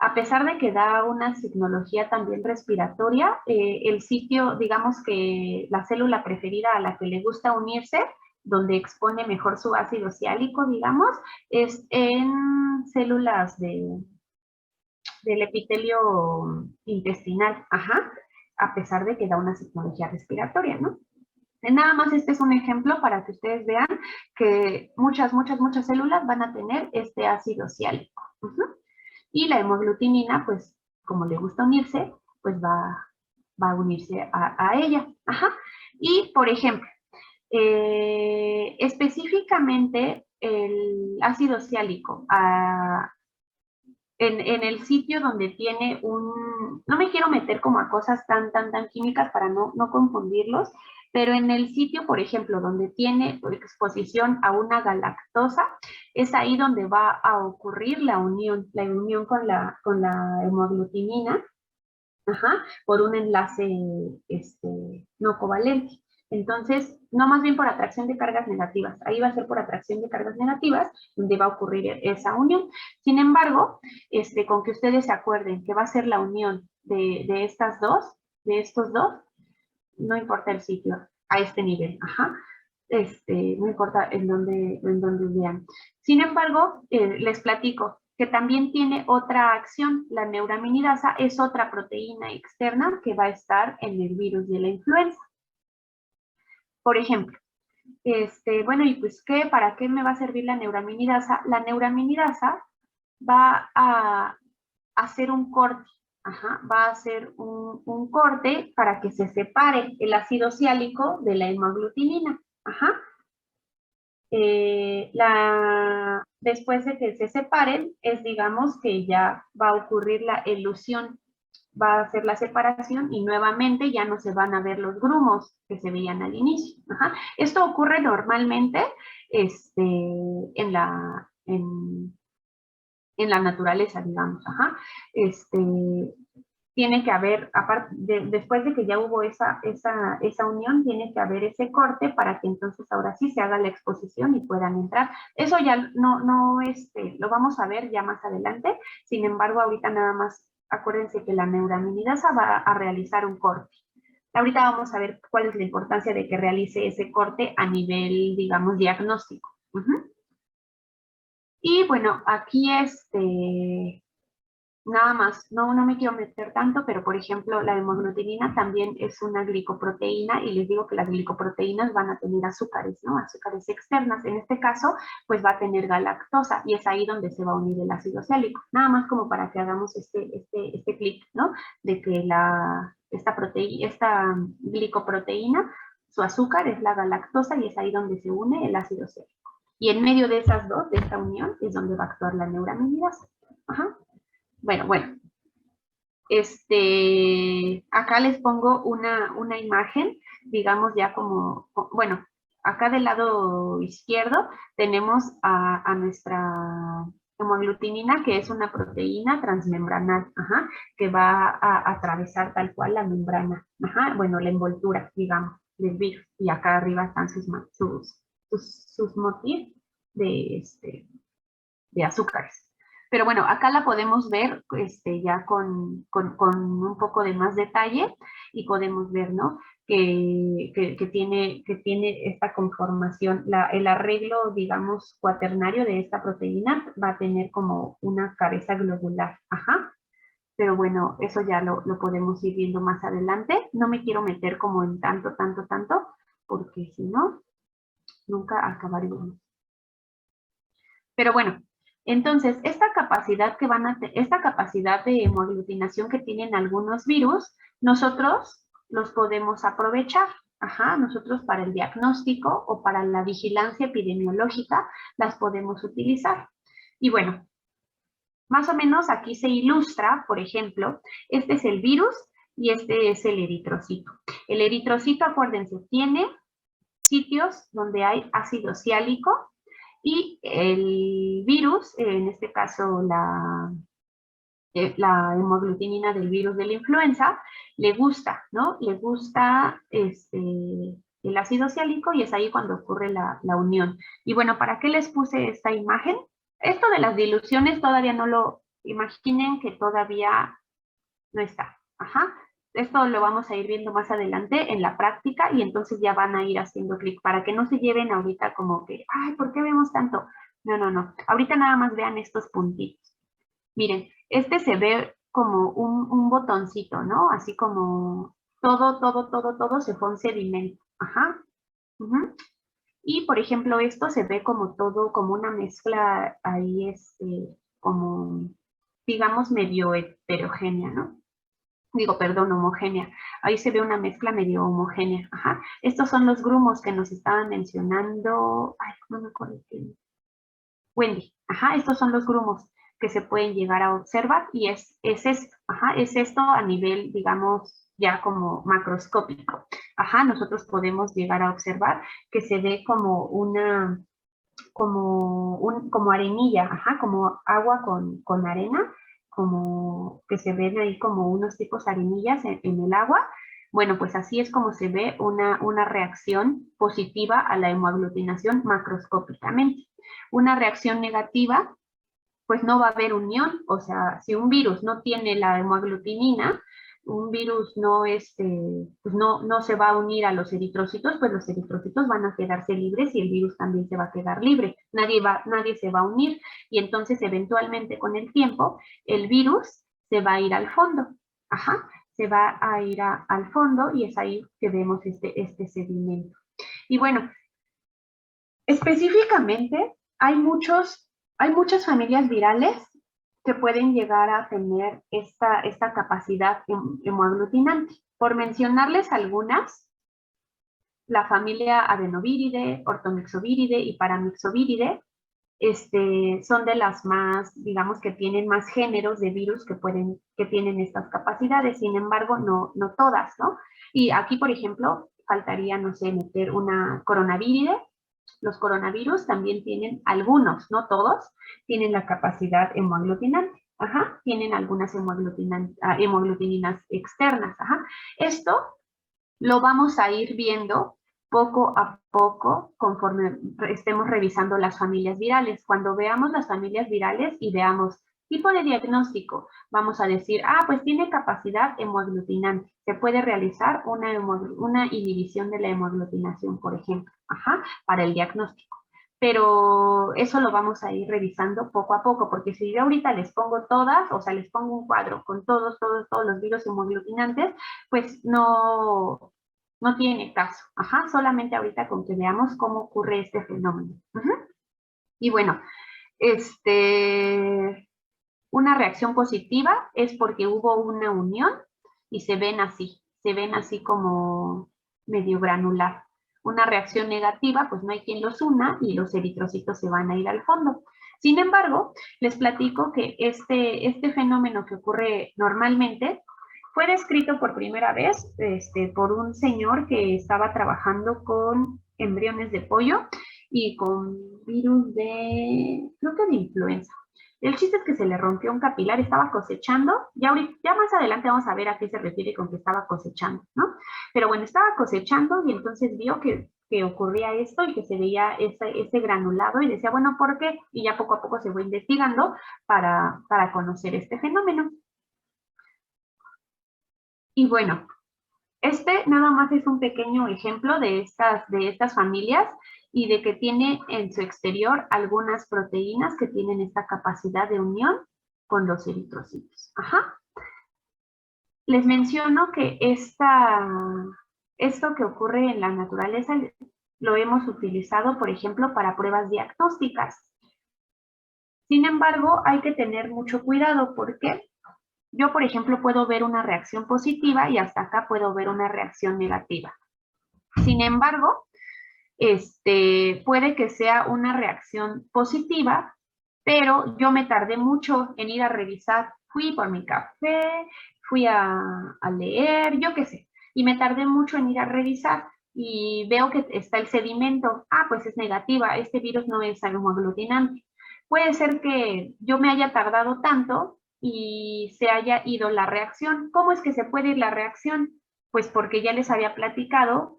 a pesar de que da una signología también respiratoria, el sitio, digamos que la célula preferida a la que le gusta unirse, donde expone mejor su ácido ciálico, digamos, es en células del epitelio intestinal, a pesar de que da una signología respiratoria, ¿no? Nada más este es un ejemplo para que ustedes vean que muchas células van a tener este ácido ciálico. Y la hemoglutinina, pues, como le gusta unirse, pues va a unirse a ella. Y, por ejemplo, específicamente el ácido ciálico en el sitio donde tiene no me quiero meter como a cosas tan químicas para no confundirlos, pero en el sitio, por ejemplo, donde tiene exposición a una galactosa, es ahí donde va a ocurrir la unión con la hemoglutinina, por un enlace no covalente. Entonces, no más bien por atracción de cargas negativas. Ahí va a ser por atracción de cargas negativas donde va a ocurrir esa unión. Sin embargo, con que ustedes se acuerden que va a ser la unión de estos dos, no importa el sitio, a este nivel, no importa en dónde vean. Sin embargo, les platico que también tiene otra acción. La neuraminidasa es otra proteína externa que va a estar en el virus de la influenza. Por ejemplo, bueno, y pues, ¿para qué me va a servir la neuraminidasa? La neuraminidasa va a hacer un corte, va a hacer un corte para que se separe el ácido ciálico de la hemaglutinina, después de que se separen, digamos que ya va a ocurrir la elusión, va a hacer la separación y nuevamente ya no se van a ver los grumos que se veían al inicio. Esto ocurre normalmente en la naturaleza, digamos. Tiene que haber, aparte, después de que ya hubo esa unión, tiene que haber ese corte para que entonces ahora sí se haga la exposición y puedan entrar. Eso ya no lo vamos a ver ya más adelante. Sin embargo, ahorita nada más acuérdense que la neuraminidasa va a realizar un corte. Ahorita vamos a ver cuál es la importancia de que realice ese corte a nivel, digamos, diagnóstico. Y bueno, aquí nada más, no me quiero meter tanto, pero por ejemplo la hemoglutinina también es una glicoproteína y les digo que las glicoproteínas van a tener azúcares, ¿no? Azúcares externas. En este caso, pues va a tener galactosa y es ahí donde se va a unir el ácido ciálico. Nada más como para que hagamos este clic, ¿no? De que esta glicoproteína, su azúcar es la galactosa y es ahí donde se une el ácido ciálico. Y en medio de esas dos, de esta unión, es donde va a actuar la neuraminidasa. Bueno. Acá les pongo una imagen, digamos ya como, bueno, acá del lado izquierdo tenemos a nuestra hemaglutinina, que es una proteína transmembranal, que va a atravesar tal cual la membrana, bueno, la envoltura, digamos, del virus. Y acá arriba están sus motifs de azúcares. Pero bueno, acá la podemos ver ya con un poco de más detalle y podemos ver, ¿no? Que tiene esta conformación, el arreglo, digamos, cuaternario de esta proteína va a tener como una cabeza globular, Pero bueno, eso ya lo podemos ir viendo más adelante. No me quiero meter como en tanto, porque si no, nunca acabaríamos. Pero bueno, entonces, esta capacidad de hemoaglutinación que tienen algunos virus, nosotros los podemos aprovechar. Nosotros para el diagnóstico o para la vigilancia epidemiológica las podemos utilizar. Y bueno, más o menos aquí se ilustra, por ejemplo, este es el virus y este es el eritrocito. El eritrocito, acuérdense, tiene sitios donde hay ácido ciálico, y el virus, en este caso la hemaglutinina del virus de la influenza, le gusta, ¿no? Le gusta el ácido ciálico y es ahí cuando ocurre la unión. Y bueno, ¿para qué les puse esta imagen? Esto de las diluciones todavía no lo imaginen, que todavía no está. Ajá. Esto lo vamos a ir viendo más adelante en la práctica y entonces ya van a ir haciendo clic para que no se lleven ahorita como que, ay, ¿por qué vemos tanto? No, no, no. Ahorita nada más vean estos puntitos. Miren, este se ve como un botoncito, ¿no? Así como todo se fue un sedimento. Ajá. Ujú. Y, por ejemplo, esto se ve como todo, como una mezcla ahí, como, digamos, medio heterogénea, ¿no? Digo, perdón, homogénea. Ahí se ve una mezcla medio homogénea. Ajá. Estos son los grumos que nos estaban mencionando. Ay, no me acuerdo quién. Wendy. Ajá, estos son los grumos que se pueden llegar a observar y es esto. Ajá, es esto a nivel, digamos, ya como macroscópico. Ajá, nosotros podemos llegar a observar que se ve como una, como arenilla, ajá, como agua con arena, como que se ven ahí como unos tipos arenillas en el agua. Bueno, pues así es como se ve una reacción positiva a la hemoaglutinación macroscópicamente. Una reacción negativa, pues no va a haber unión, o sea, si un virus no tiene la hemaglutinina, un virus no, pues no se va a unir a los eritrocitos, pues los eritrocitos van a quedarse libres y el virus también se va a quedar libre. Nadie se va a unir y entonces eventualmente con el tiempo el virus se va a ir al fondo. Ajá, se va a ir al fondo y es ahí que vemos este sedimento. Y bueno, específicamente hay muchas familias virales que pueden llegar a tener esta capacidad hemoaglutinante. Por mencionarles algunas, la familia Adenoviridae, Orthomyxoviridae y Paramyxoviridae son de las más, digamos, que tienen más géneros de virus que tienen estas capacidades. Sin embargo, no todas, ¿no? Y aquí, por ejemplo, faltaría, no sé, meter una Coronaviridae. Los coronavirus también tienen algunos, no todos, tienen la capacidad hemoaglutinante. Ajá, tienen algunas hemoaglutininas externas. Ajá. Esto lo vamos a ir viendo poco a poco conforme estemos revisando las familias virales. Cuando veamos las familias virales y veamos tipo de diagnóstico, vamos a decir, pues tiene capacidad hemoaglutinante. Se puede realizar una inhibición de la hemoaglutinación, por ejemplo, para el diagnóstico. Pero eso lo vamos a ir revisando poco a poco, porque si yo ahorita les pongo todas, o sea, les pongo un cuadro con todos los virus hemoglutinantes, pues no tiene caso. Solamente ahorita con que veamos cómo ocurre este fenómeno. Y bueno, una reacción positiva es porque hubo una unión y se ven así como medio granular. Una reacción negativa, pues no hay quien los una y los eritrocitos se van a ir al fondo. Sin embargo, les platico que este fenómeno que ocurre normalmente fue descrito por primera vez por un señor que estaba trabajando con embriones de pollo y con virus creo que de influenza. El chiste es que se le rompió un capilar, estaba cosechando, ya más adelante vamos a ver a qué se refiere con que estaba cosechando, ¿no? Pero bueno, estaba cosechando y entonces vio que ocurría esto y que se veía ese granulado y decía, bueno, ¿por qué? Y ya poco a poco se fue investigando para conocer este fenómeno. Y bueno, nada más es un pequeño ejemplo de estas familias y de que tiene en su exterior algunas proteínas que tienen esta capacidad de unión con los eritrocitos. Les menciono que esto que ocurre en la naturaleza lo hemos utilizado, por ejemplo, para pruebas diagnósticas. Sin embargo, hay que tener mucho cuidado porque yo, por ejemplo, puedo ver una reacción positiva y hasta acá puedo ver una reacción negativa. Sin embargo, puede que sea una reacción positiva, pero yo me tardé mucho en ir a revisar. Fui por mi café, fui a leer, yo qué sé, y me tardé mucho en ir a revisar y veo que está el sedimento. Pues es negativa, este virus no es hemoaglutinante. Puede ser que yo me haya tardado tanto y se haya ido la reacción. ¿Cómo es que se puede ir la reacción? Pues porque ya les había platicado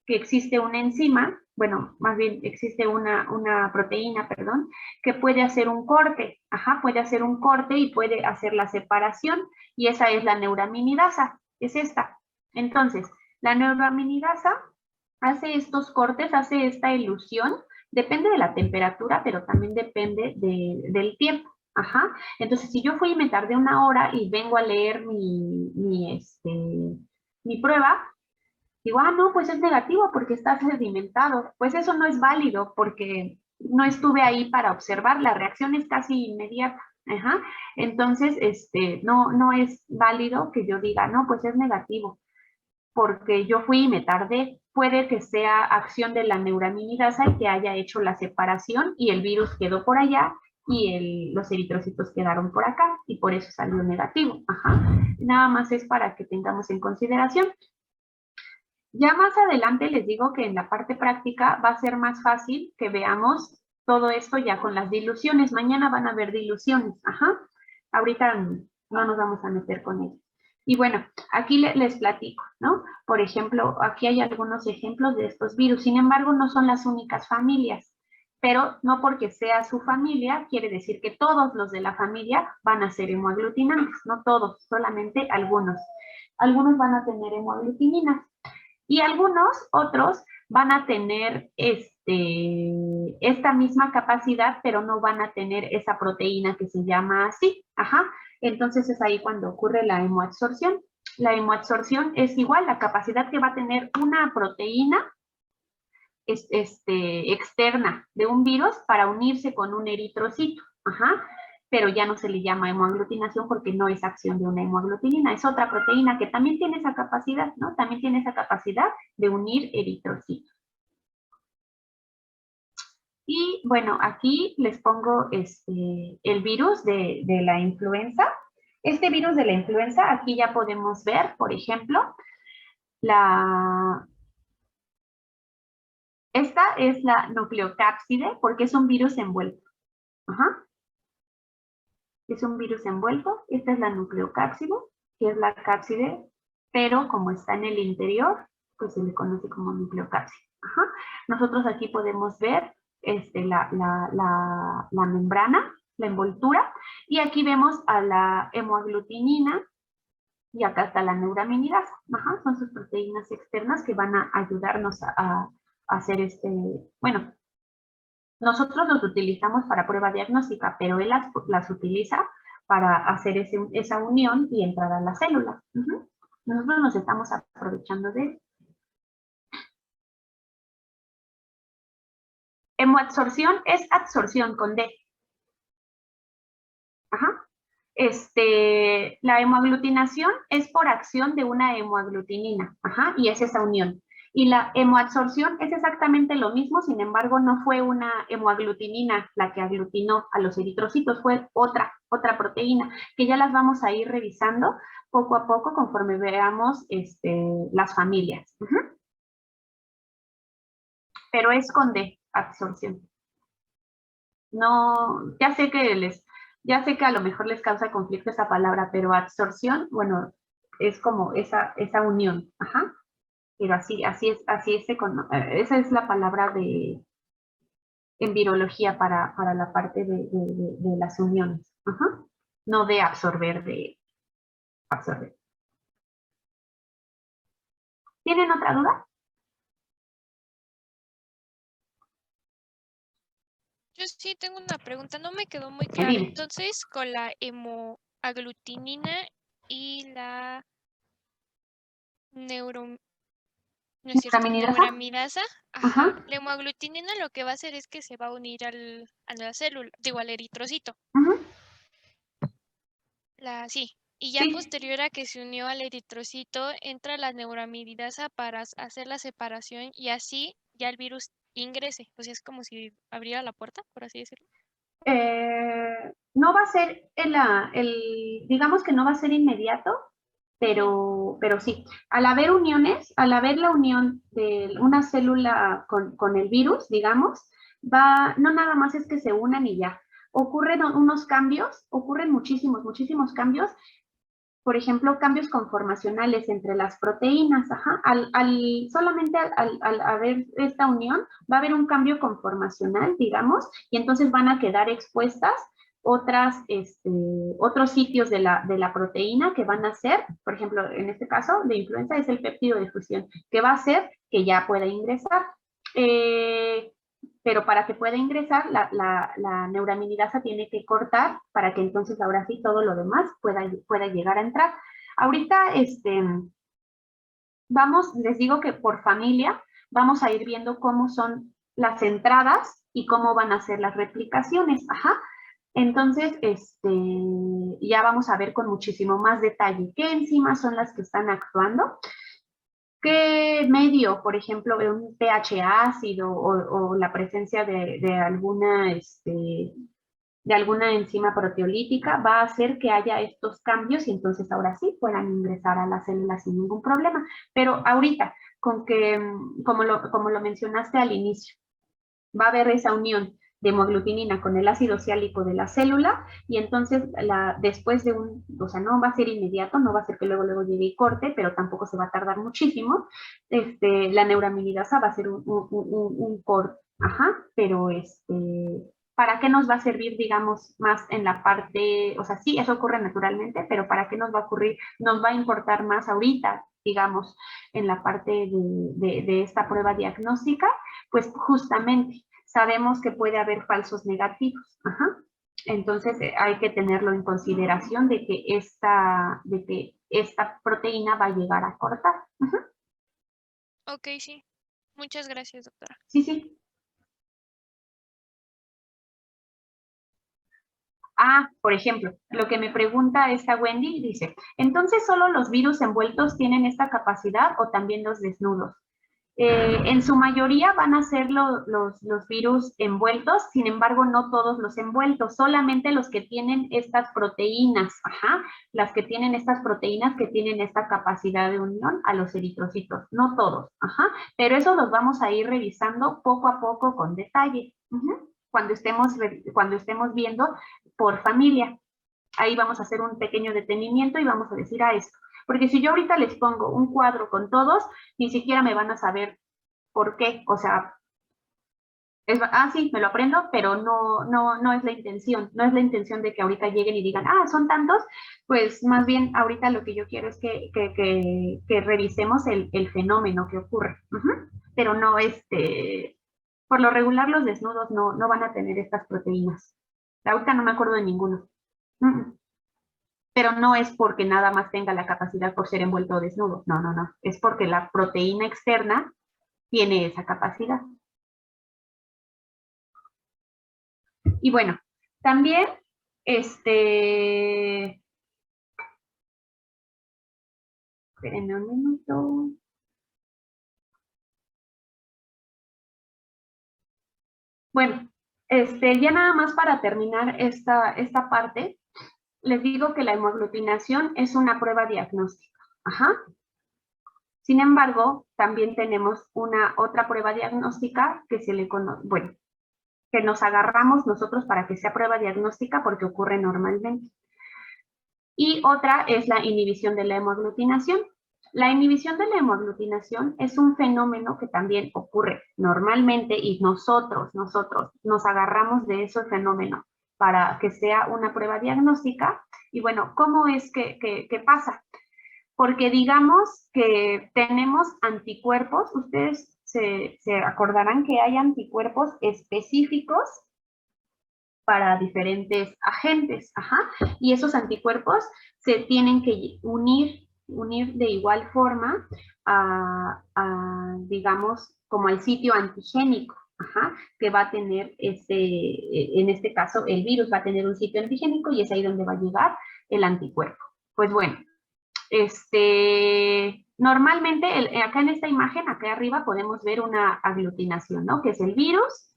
que existe una enzima, bueno, más bien existe una proteína, perdón, que puede hacer un corte, puede hacer un corte y puede hacer la separación, y esa es la neuraminidasa, es esta. Entonces, la neuraminidasa hace estos cortes, hace esta elusión, depende de la temperatura, pero también depende del tiempo. Entonces, si yo fui y me tardé 1 hora y vengo a leer mi prueba, digo, no, pues es negativo porque está sedimentado. Pues eso no es válido porque no estuve ahí para observar, la reacción es casi inmediata. Entonces, no es válido que yo diga, no, pues es negativo, porque yo fui y me tardé. Puede que sea acción de la neuraminidasa y que haya hecho la separación y el virus quedó por allá y los eritrocitos quedaron por acá y por eso salió negativo. Nada más es para que tengamos en consideración. Ya más adelante les digo que en la parte práctica va a ser más fácil que veamos todo esto ya con las diluciones. Mañana van a haber diluciones. Ahorita no nos vamos a meter con ello. Y bueno, aquí les platico, ¿no? Por ejemplo, aquí hay algunos ejemplos de estos virus. Sin embargo, no son las únicas familias. Pero no porque sea su familia, quiere decir que todos los de la familia van a ser hemoaglutinantes. No todos, solamente algunos. Algunos van a tener hemoaglutininas. Y algunos otros van a tener esta misma capacidad, pero no van a tener esa proteína que se llama así. Entonces es ahí cuando ocurre la hemoabsorción. La hemoabsorción es igual la capacidad que va a tener una proteína externa de un virus para unirse con un eritrocito. Pero ya no se le llama hemoaglutinación porque no es acción de una hemoaglutinina, es otra proteína que también tiene esa capacidad, ¿no? También tiene esa capacidad de unir eritrocitos. Y bueno, aquí les pongo el virus de la influenza. Este virus de la influenza, aquí ya podemos ver, por ejemplo, esta es la nucleocápside porque es un virus envuelto. Es un virus envuelto. Esta es la nucleocápside, que es la cápside, pero como está en el interior, pues se le conoce como nucleocápside. Nosotros aquí podemos ver la membrana, la envoltura, y aquí vemos a la hemoaglutinina, y acá está la neuraminidasa. Son sus proteínas externas que van a ayudarnos a hacer bueno, nosotros los utilizamos para prueba diagnóstica, pero él las utiliza para hacer esa unión y entrar a la célula. Nosotros nos estamos aprovechando de eso. Hemoabsorción es absorción con D. La hemoaglutinación es por acción de una hemoaglutinina. Y es esa unión. Y la hemoabsorción es exactamente lo mismo, sin embargo, no fue una hemoaglutinina la que aglutinó a los eritrocitos, fue otra proteína, que ya las vamos a ir revisando poco a poco conforme veamos las familias. Pero es con D, absorción. No, ya sé que a lo mejor les causa conflicto esa palabra, pero absorción, bueno, es como esa unión. Pero así es, esa es la palabra en virología para la parte de las uniones. No de absorber, de absorber. ¿Tienen otra duda? Yo sí tengo una pregunta, no me quedó muy claro. Entonces, con la hemoaglutinina y la neuramidasa, la hemoaglutinina lo que va a hacer es que se va a unir a la célula, digo, al eritrocito. Sí. Y ya posterior a que se unió al eritrocito, entra la neuraminidasa para hacer la separación y así ya el virus ingrese. O sea, es como si abriera la puerta, por así decirlo. No va a ser digamos que no va a ser inmediato, pero sí. Al haber uniones, al haber la unión de una célula con el virus, digamos, no nada más es que se unan y ya. ocurren unos cambios, ocurren muchísimos cambios. Por ejemplo, cambios conformacionales entre las proteínas. Ajá. Solamente al haber esta unión, va a haber un cambio conformacional, digamos, y entonces van a quedar expuestas otros sitios de la proteína que van a ser, por ejemplo, en este caso de influenza es el péptido de fusión, que va a hacer que ya pueda ingresar. Pero para que pueda ingresar, la neuraminidasa tiene que cortar para que entonces ahora sí todo lo demás pueda llegar a entrar. Ahorita, les digo que por familia vamos a ir viendo cómo son las entradas y cómo van a ser las replicaciones. Ajá. Entonces, ya vamos a ver con muchísimo más detalle qué enzimas son las que están actuando, qué medio, por ejemplo, un pH ácido o la presencia de alguna enzima proteolítica va a hacer que haya estos cambios y entonces ahora sí puedan ingresar a las células sin ningún problema. Pero ahorita, como lo mencionaste al inicio, va a haber esa unión de hemaglutinina con el ácido siálico de la célula y entonces después de o sea, no va a ser inmediato, no va a ser que luego llegue y corte, pero tampoco se va a tardar muchísimo. La neuraminidasa va a ser un corte, ajá, pero ¿para qué nos va a servir, digamos, más en la parte, o sea, sí, eso ocurre naturalmente, pero ¿para qué nos va a ocurrir? Nos va a importar más ahorita, digamos, en la parte de esta prueba diagnóstica, pues justamente sabemos que puede haber falsos negativos. Ajá. Entonces hay que tenerlo en consideración de que esta proteína va a llegar a cortar. Ajá. Ok, sí. Muchas gracias, doctora. Sí, sí. Por ejemplo, lo que me pregunta esta Wendy dice, ¿entonces solo los virus envueltos tienen esta capacidad o también los desnudos? En su mayoría van a ser los virus envueltos, sin embargo, no todos los envueltos, solamente los que tienen estas proteínas, ajá, las que tienen estas proteínas que tienen esta capacidad de unión a los eritrocitos, no todos, ajá, pero eso los vamos a ir revisando poco a poco con detalle, cuando estemos viendo por familia. Ahí vamos a hacer un pequeño detenimiento y vamos a decir esto. Porque si yo ahorita les pongo un cuadro con todos, ni siquiera me van a saber por qué. O sea, sí, me lo aprendo, pero no es la intención. No es la intención de que ahorita lleguen y digan, son tantos. Pues más bien ahorita lo que yo quiero es que revisemos el fenómeno que ocurre. Pero no, por lo regular los desnudos no van a tener estas proteínas. Ahorita no me acuerdo de ninguno. Pero no es porque nada más tenga la capacidad por ser envuelto o desnudo. No. Es porque la proteína externa tiene esa capacidad. Y bueno, también, espérenme un minuto. Bueno, ya nada más para terminar esta parte, les digo que la hemoaglutinación es una prueba diagnóstica. Ajá. Sin embargo, también tenemos otra prueba diagnóstica que se le conoce, bueno, que nos agarramos nosotros para que sea prueba diagnóstica porque ocurre normalmente. Y otra es la inhibición de la hemoaglutinación. La inhibición de la hemoaglutinación es un fenómeno que también ocurre normalmente y nosotros nos agarramos de ese fenómeno para que sea una prueba diagnóstica. Y bueno, ¿cómo es que pasa? Porque digamos que tenemos anticuerpos, ustedes se acordarán que hay anticuerpos específicos para diferentes agentes, ajá, y esos anticuerpos se tienen que unir de igual forma digamos, como al sitio antigénico, ajá, que va a tener en este caso, el virus va a tener un sitio antigénico y es ahí donde va a llegar el anticuerpo. Pues bueno, normalmente acá en esta imagen, acá arriba podemos ver una aglutinación, ¿no? Que es el virus,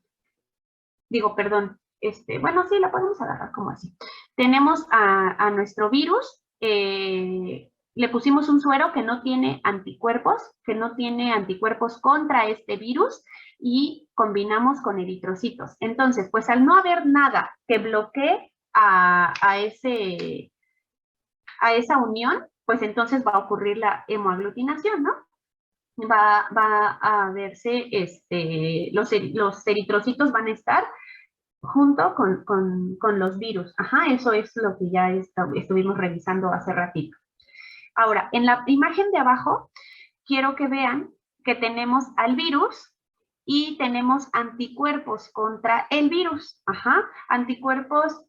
bueno, sí, la podemos agarrar como así. Tenemos a nuestro virus le pusimos un suero que no tiene anticuerpos, contra este virus y combinamos con eritrocitos. Entonces, pues al no haber nada que bloquee a esa unión, pues entonces va a ocurrir la hemoaglutinación, ¿no? Va a verse, los eritrocitos van a estar junto con los virus. Ajá, eso es lo que ya estuvimos revisando hace ratito. Ahora, en la imagen de abajo, quiero que vean que tenemos al virus y tenemos anticuerpos contra el virus. Ajá, anticuerpos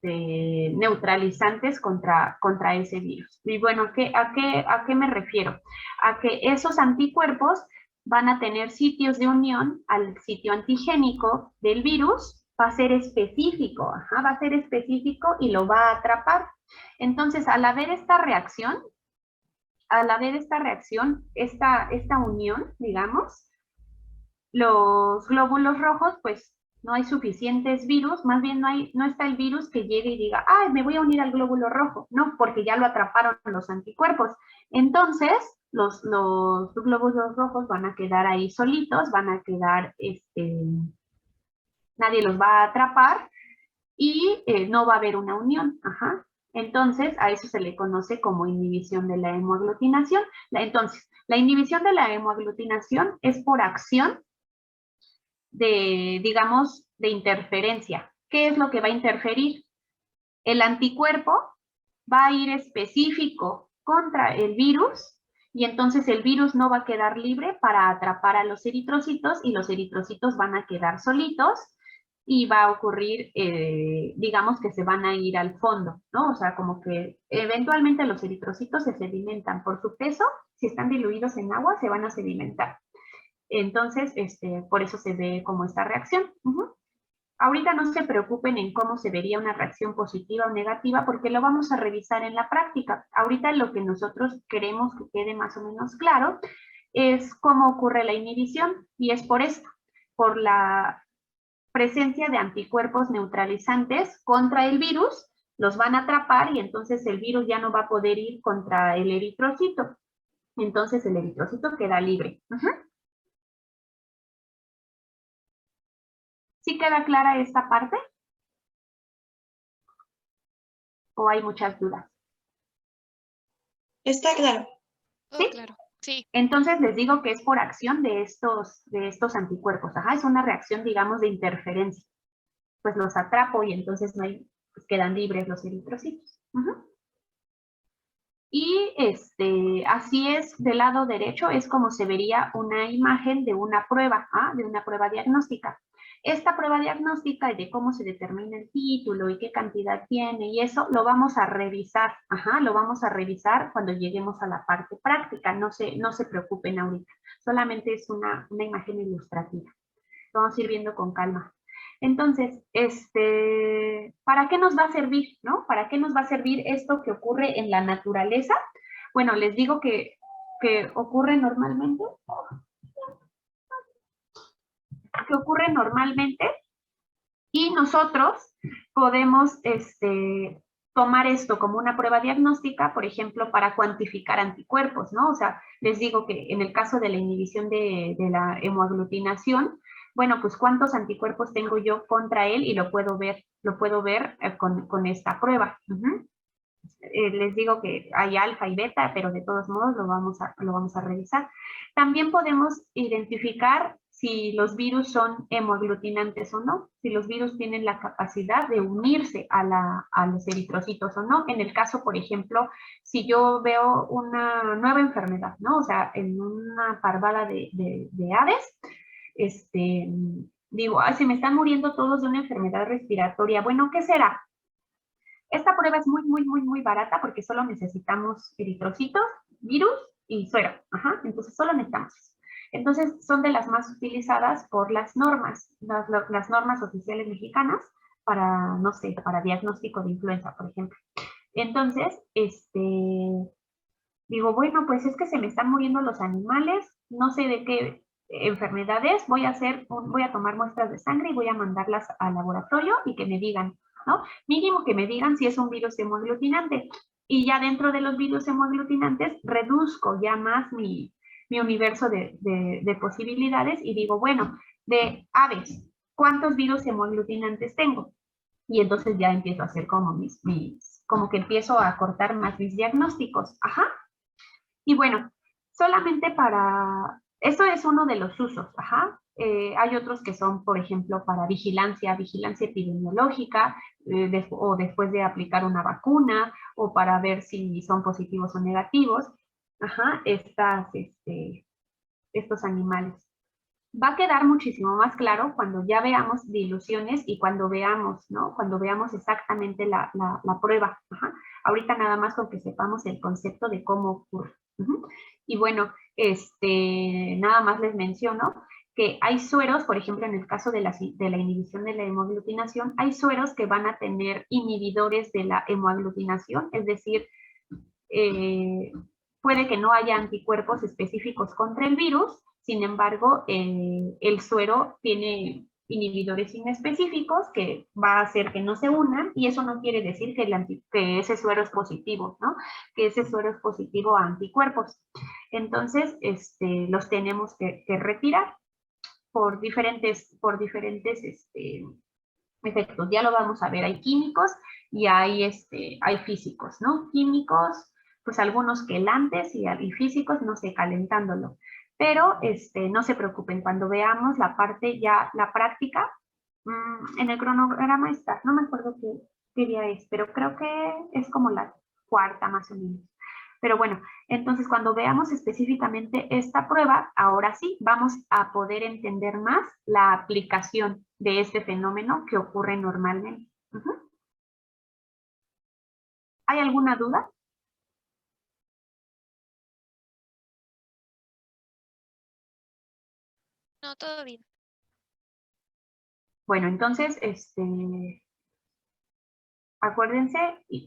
neutralizantes contra ese virus. Y bueno, ¿a qué me refiero? A que esos anticuerpos van a tener sitios de unión al sitio antigénico del virus, va a ser específico, ajá, va a ser específico y lo va a atrapar. Entonces, al haber esta reacción, esta unión, digamos, los glóbulos rojos, pues no hay suficientes virus, más bien no está el virus que llegue y diga, ¡ay, me voy a unir al glóbulo rojo! No, porque ya lo atraparon los anticuerpos. Entonces, los glóbulos rojos van a quedar ahí solitos, van a quedar, nadie los va a atrapar y no va a haber una unión. Ajá. Entonces, a eso se le conoce como inhibición de la hemoaglutinación. Entonces, la inhibición de la hemoaglutinación es por acción digamos, de interferencia. ¿Qué es lo que va a interferir? El anticuerpo va a ir específico contra el virus y entonces el virus no va a quedar libre para atrapar a los eritrocitos y los eritrocitos van a quedar solitos y va a ocurrir, digamos que se van a ir al fondo, ¿no? O sea, como que eventualmente los eritrocitos se sedimentan por su peso, si están diluidos en agua se van a sedimentar. Entonces, por eso se ve como esta reacción. Ahorita no se preocupen en cómo se vería una reacción positiva o negativa, porque lo vamos a revisar en la práctica. Ahorita lo que nosotros queremos que quede más o menos claro es cómo ocurre la inhibición, y es por esto, por la presencia de anticuerpos neutralizantes contra el virus, los van a atrapar y entonces el virus ya no va a poder ir contra el eritrocito. Entonces el eritrocito queda libre. ¿Sí queda clara esta parte? ¿O hay muchas dudas? Está claro. Todo ¿Sí? claro. Sí. Entonces les digo que es por acción de estos anticuerpos. Ajá, es una reacción, digamos, de interferencia. Pues los atrapo y entonces pues quedan libres los eritrocitos. Y así es, del lado derecho es como se vería una imagen de una prueba, de una prueba diagnóstica. Esta prueba diagnóstica y de cómo se determina el título y qué cantidad tiene y eso lo vamos a revisar, lo vamos a revisar cuando lleguemos a la parte práctica, no se preocupen ahorita, solamente es una imagen ilustrativa. Vamos a ir viendo con calma. Entonces, ¿para qué nos va a servir, no? ¿Para qué nos va a servir esto que ocurre en la naturaleza? Bueno, les digo que ocurre normalmente. Que ocurre normalmente y nosotros podemos tomar esto como una prueba diagnóstica, por ejemplo, para cuantificar anticuerpos, ¿no? O sea, les digo que en el caso de la inhibición de la hemoaglutinación, bueno, pues cuántos anticuerpos tengo yo contra él y lo puedo ver con esta prueba. Les digo que hay alfa y beta, pero de todos modos lo vamos a revisar. También podemos identificar si los virus son hemoaglutinantes o no, si los virus tienen la capacidad de unirse a los eritrocitos o no. En el caso, por ejemplo, si yo veo una nueva enfermedad, ¿no? O sea, en una parvada de aves, digo, se me están muriendo todos de una enfermedad respiratoria. Bueno, ¿qué será? Esta prueba es muy, muy, muy, muy barata porque solo necesitamos eritrocitos, virus y suero. Entonces solo necesitamos eso. Entonces son de las más utilizadas por las normas oficiales mexicanas para, no sé, para diagnóstico de influenza, por ejemplo. Entonces, digo, bueno, pues es que se me están muriendo los animales, no sé de qué enfermedades, voy a tomar muestras de sangre y voy a mandarlas al laboratorio y que me digan, ¿no? Mínimo que me digan si es un virus hemoaglutinante. Y ya dentro de los virus hemoglutinantes reduzco ya más mi universo de posibilidades y digo, bueno, de aves, ¿cuántos virus hemoglutinantes tengo? Y entonces ya empiezo a hacer como como que empiezo a cortar más mis diagnósticos. Ajá. Y bueno, solamente eso es uno de los usos, ajá. Hay otros que son, por ejemplo, para vigilancia epidemiológica, o después de aplicar una vacuna, o para ver si son positivos o negativos, ajá, estos animales. Va a quedar muchísimo más claro cuando ya veamos diluciones y cuando veamos, ¿no? Cuando veamos exactamente la prueba. Ajá. Ahorita nada más con que sepamos el concepto de cómo ocurre. Y bueno, nada más les menciono que hay sueros, por ejemplo, en el caso de la inhibición de la hemoaglutinación, hay sueros que van a tener inhibidores de la hemoaglutinación, es decir, puede que no haya anticuerpos específicos contra el virus, sin embargo, el suero tiene inhibidores inespecíficos que va a hacer que no se unan y eso no quiere decir que ese suero es positivo, ¿no? Que ese suero es positivo a anticuerpos. Entonces, los tenemos que retirar por diferentes efectos. Ya lo vamos a ver, hay químicos y hay físicos, ¿no? Químicos, pues algunos quelantes y físicos, no sé, calentándolo. Pero no se preocupen, cuando veamos la parte ya, la práctica, en el cronograma está, no me acuerdo qué día es, pero creo que es como la cuarta más o menos. Pero bueno, entonces cuando veamos específicamente esta prueba, ahora sí vamos a poder entender más la aplicación de este fenómeno que ocurre normalmente. ¿Hay alguna duda? No, todo bien. Bueno, entonces, acuérdense,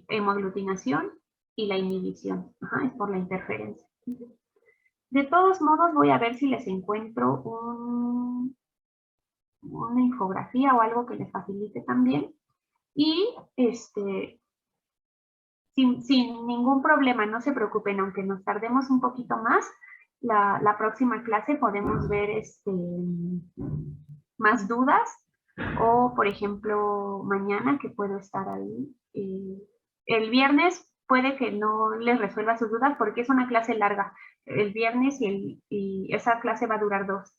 hemoaglutinación y la inhibición. Ajá, es por la interferencia. De todos modos, voy a ver si les encuentro una infografía o algo que les facilite también. Y sin ningún problema, no se preocupen, aunque nos tardemos un poquito más, la próxima clase podemos ver más dudas o, por ejemplo, mañana que puedo estar ahí. El viernes puede que no les resuelva sus dudas porque es una clase larga. El viernes y esa clase va a durar dos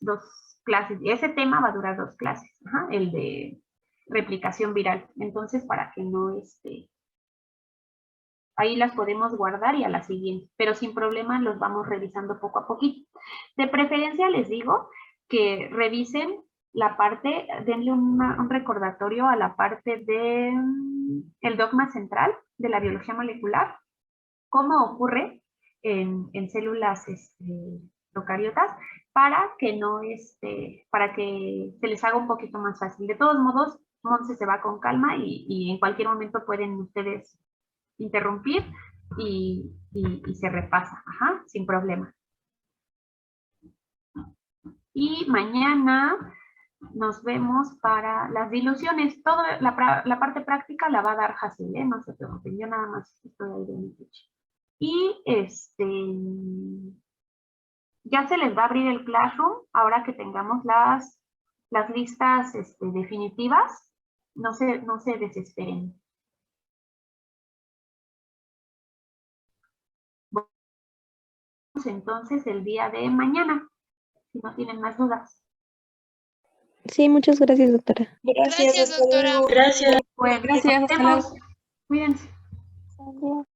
clases. Y ese tema va a durar 2 clases, ajá, el de replicación viral. Entonces, para que no ahí las podemos guardar y a la siguiente, pero sin problema los vamos revisando poco a poquito. De preferencia les digo que revisen la parte, denle un recordatorio a la parte de el dogma central de la biología molecular, cómo ocurre en células procariotas, para que para que se les haga un poquito más fácil. De todos modos, Monse se va con calma y en cualquier momento pueden ustedes interrumpir y se repasa, ajá, sin problema. Y mañana nos vemos para las diluciones. Toda la parte práctica la va a dar Jacil, no se preocupen, yo nada más estoy ahí de mi techo. Y ya se les va a abrir el Classroom ahora que tengamos las listas definitivas. No se desesperen. Entonces el día de mañana, si no tienen más dudas. Sí, muchas gracias, doctora. Gracias, Gracias, doctora. Gracias. Bueno, Gracias, nos hasta luego. vemos. Cuídense. Adiós.